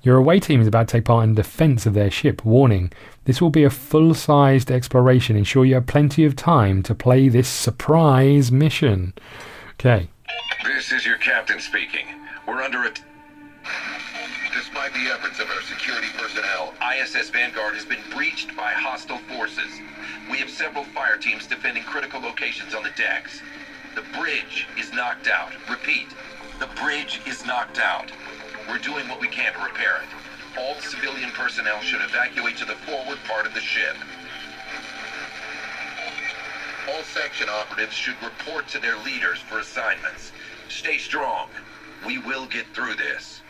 Your away team is about to take part in defense of their ship. Warning, this will be a full-sized exploration. Ensure you have plenty of time to play this surprise mission. Okay. This is your captain speaking. We're under a... Despite the efforts of our security personnel, ISS Vanguard has been breached by hostile forces. We have several fire teams defending critical locations on the decks. The bridge is knocked out. Repeat, the bridge is knocked out. We're doing what we can to repair it. All civilian personnel should evacuate to the forward part of the ship. All section operatives should report to their leaders for assignments. Stay strong. We will get through this.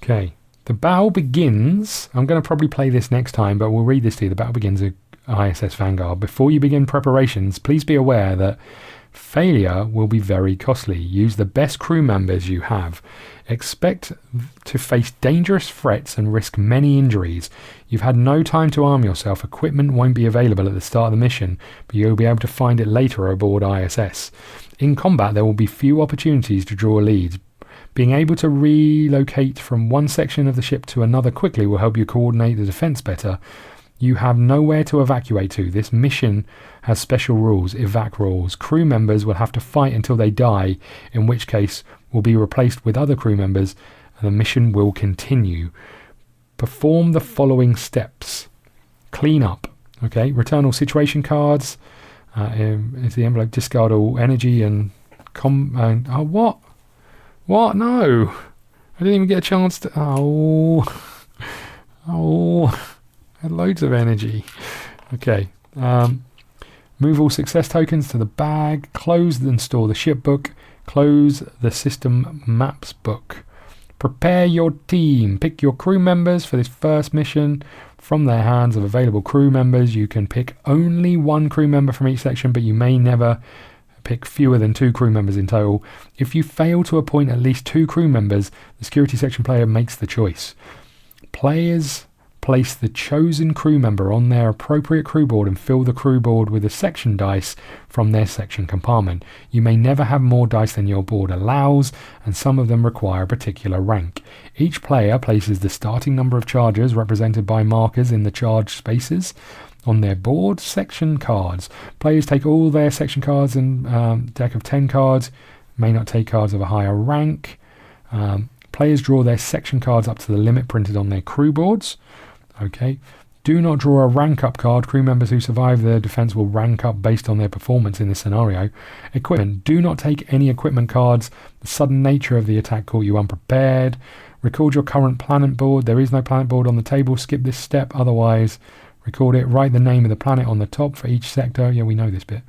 Okay. The battle begins. I'm going to probably play this next time, but we'll read this to you. The battle begins at ISS Vanguard. Before you begin preparations, please be aware that failure will be very costly. Use the best crew members you have. Expect to face dangerous threats and risk many injuries. You've had no time to arm yourself. Equipment won't be available at the start of the mission, but you'll be able to find it later aboard ISS. In combat, there will be few opportunities to draw leads. Being able to relocate from one section of the ship to another quickly will help you coordinate the defense better. You have nowhere to evacuate to. This mission has special rules, evac rules. Crew members will have to fight until they die, in which case will be replaced with other crew members and the mission will continue. Perform the following steps. Clean up. Okay, return all situation cards. Is the envelope, discard all energy and oh, what? What? No. I didn't even get a chance to... Oh. I had loads of energy. Okay. Move all success tokens to the bag. Close and store the ship book. Close the system maps book. Prepare your team. Pick your crew members for this first mission from their hands of available crew members. You can pick only one crew member from each section, but you may never pick fewer than 2 crew members in total. If you fail to appoint at least 2 crew members, the security section player makes the choice. Players place the chosen crew member on their appropriate crew board and fill the crew board with a section dice from their section compartment. You may never have more dice than your board allows, and some of them require a particular rank. Each player places the starting number of charges, represented by markers in the charge spaces, on their board section cards. Players take all their section cards and deck of 10 cards, may not take cards of a higher rank. Players draw their section cards up to the limit printed on their crew boards. Okay. Do not draw a rank up card. Crew members who survive the defense will rank up based on their performance in this scenario. Equipment. Do not take any equipment cards. The sudden nature of the attack caught you unprepared. Record your current planet board. There is no planet board on the table. Skip this step. Otherwise, record it. Write the name of the planet on the top for each sector. Yeah, we know this bit.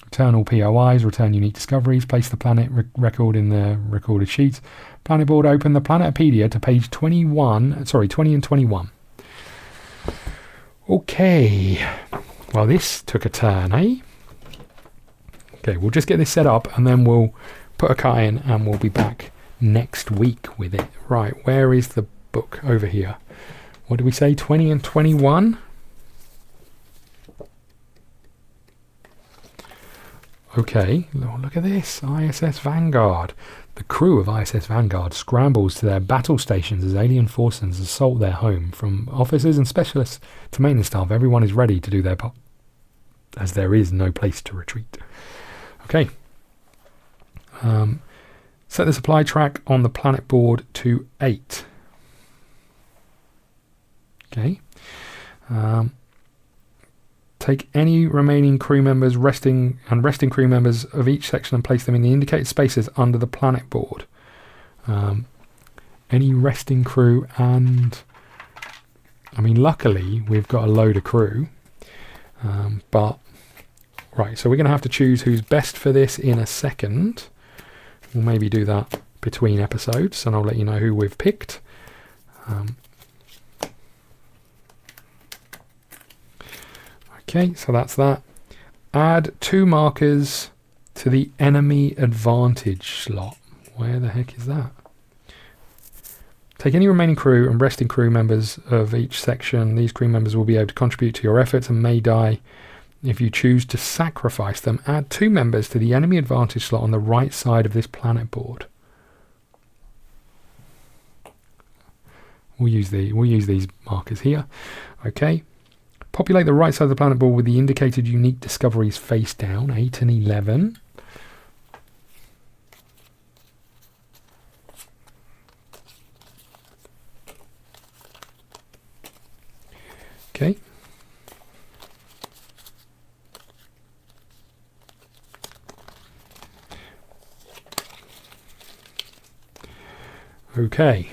Return all POIs. Return unique discoveries. Place the planet record in the recorded sheets. Planet board. Open the Planetopedia to page 20 and 21. Okay, well this took a turn, eh? Okay, we'll just get this set up and then we'll put a cut in and we'll be back next week with it. Right, where is the book? Over here. What did we say, 20 and 21? Okay, look at this. ISS Vanguard. The crew of ISS Vanguard scrambles to their battle stations as alien forces assault their home. From officers and specialists to maintenance staff, everyone is ready to do their part, as there is no place to retreat. Okay. Set the supply track on the planet board to 8. Okay. Take any remaining crew members, resting crew members of each section and place them in the indicated spaces under the planet board. Any resting crew, and I mean, luckily we've got a load of crew. But right, so we're going to have to choose who's best for this in a second. We'll maybe do that between episodes, and I'll let you know who we've picked. Okay, so that's that. Add 2 markers to the enemy advantage slot. Where the heck is that? Take any remaining crew and resting crew members of each section. These crew members will be able to contribute to your efforts and may die if you choose to sacrifice them. Add 2 members to the enemy advantage slot on the right side of this planet board. We'll use these markers here. Okay. Populate the right side of the planet board with the indicated unique discoveries face down, 8 and 11. Okay. Okay.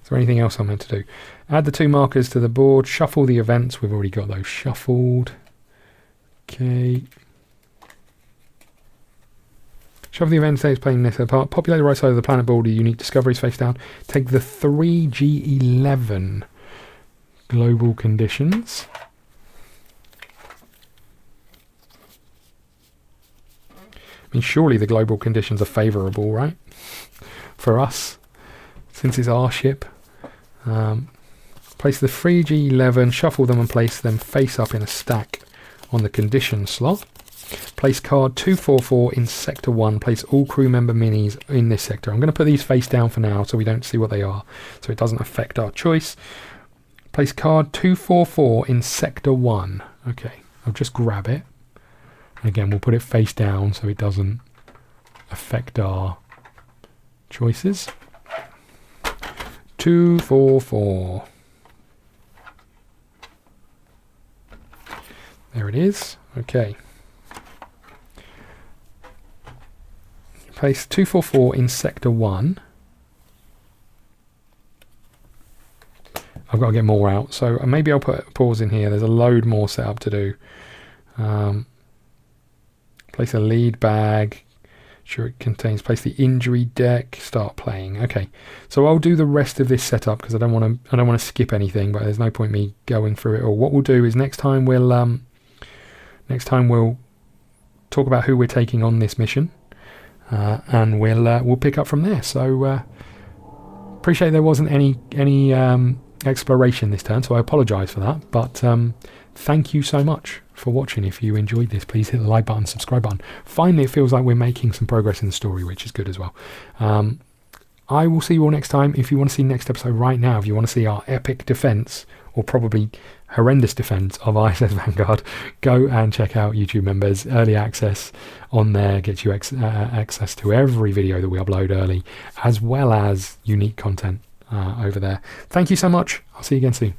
Is there anything else I'm meant to do? Add the 2 markers to the board. Shuffle the events. We've already got those shuffled. Okay. Shuffle the events states playing this apart. Populate the right side of the planet board with unique discoveries face down. Take the 3G11 global conditions. I mean, surely the global conditions are favourable, right? For us, since it's our ship. Place the 3G11, shuffle them and place them face up in a stack on the condition slot. Place card 244 in sector 1. Place all crew member minis in this sector. I'm going to put these face down for now so we don't see what they are, so it doesn't affect our choice. Place card 244 in sector 1. Okay, I'll just grab it. And again, we'll put it face down so it doesn't affect our choices. 244. There it is. Okay. Place 244 in sector 1. I've got to get more out, so maybe I'll put a pause in here. There's a load more setup to do. Place a lead bag. Sure it contains. Place the injury deck. Start playing. Okay, so I'll do the rest of this setup because I don't want to skip anything. But there's no point me going through it all. What we'll do is next time we'll talk about who we're taking on this mission, and we'll pick up from there. So appreciate there wasn't any exploration this turn, so I apologise for that. But thank you so much for watching. If you enjoyed this, please hit the like button, subscribe button. Finally, it feels like we're making some progress in the story, which is good as well. I will see you all next time. If you want to see next episode right now, if you want to see our epic defense, or probably horrendous defense of ISS Vanguard, go and check out YouTube members. Early access on there gets you access to every video that we upload early, as well as unique content over there. Thank you so much. I'll see you again soon.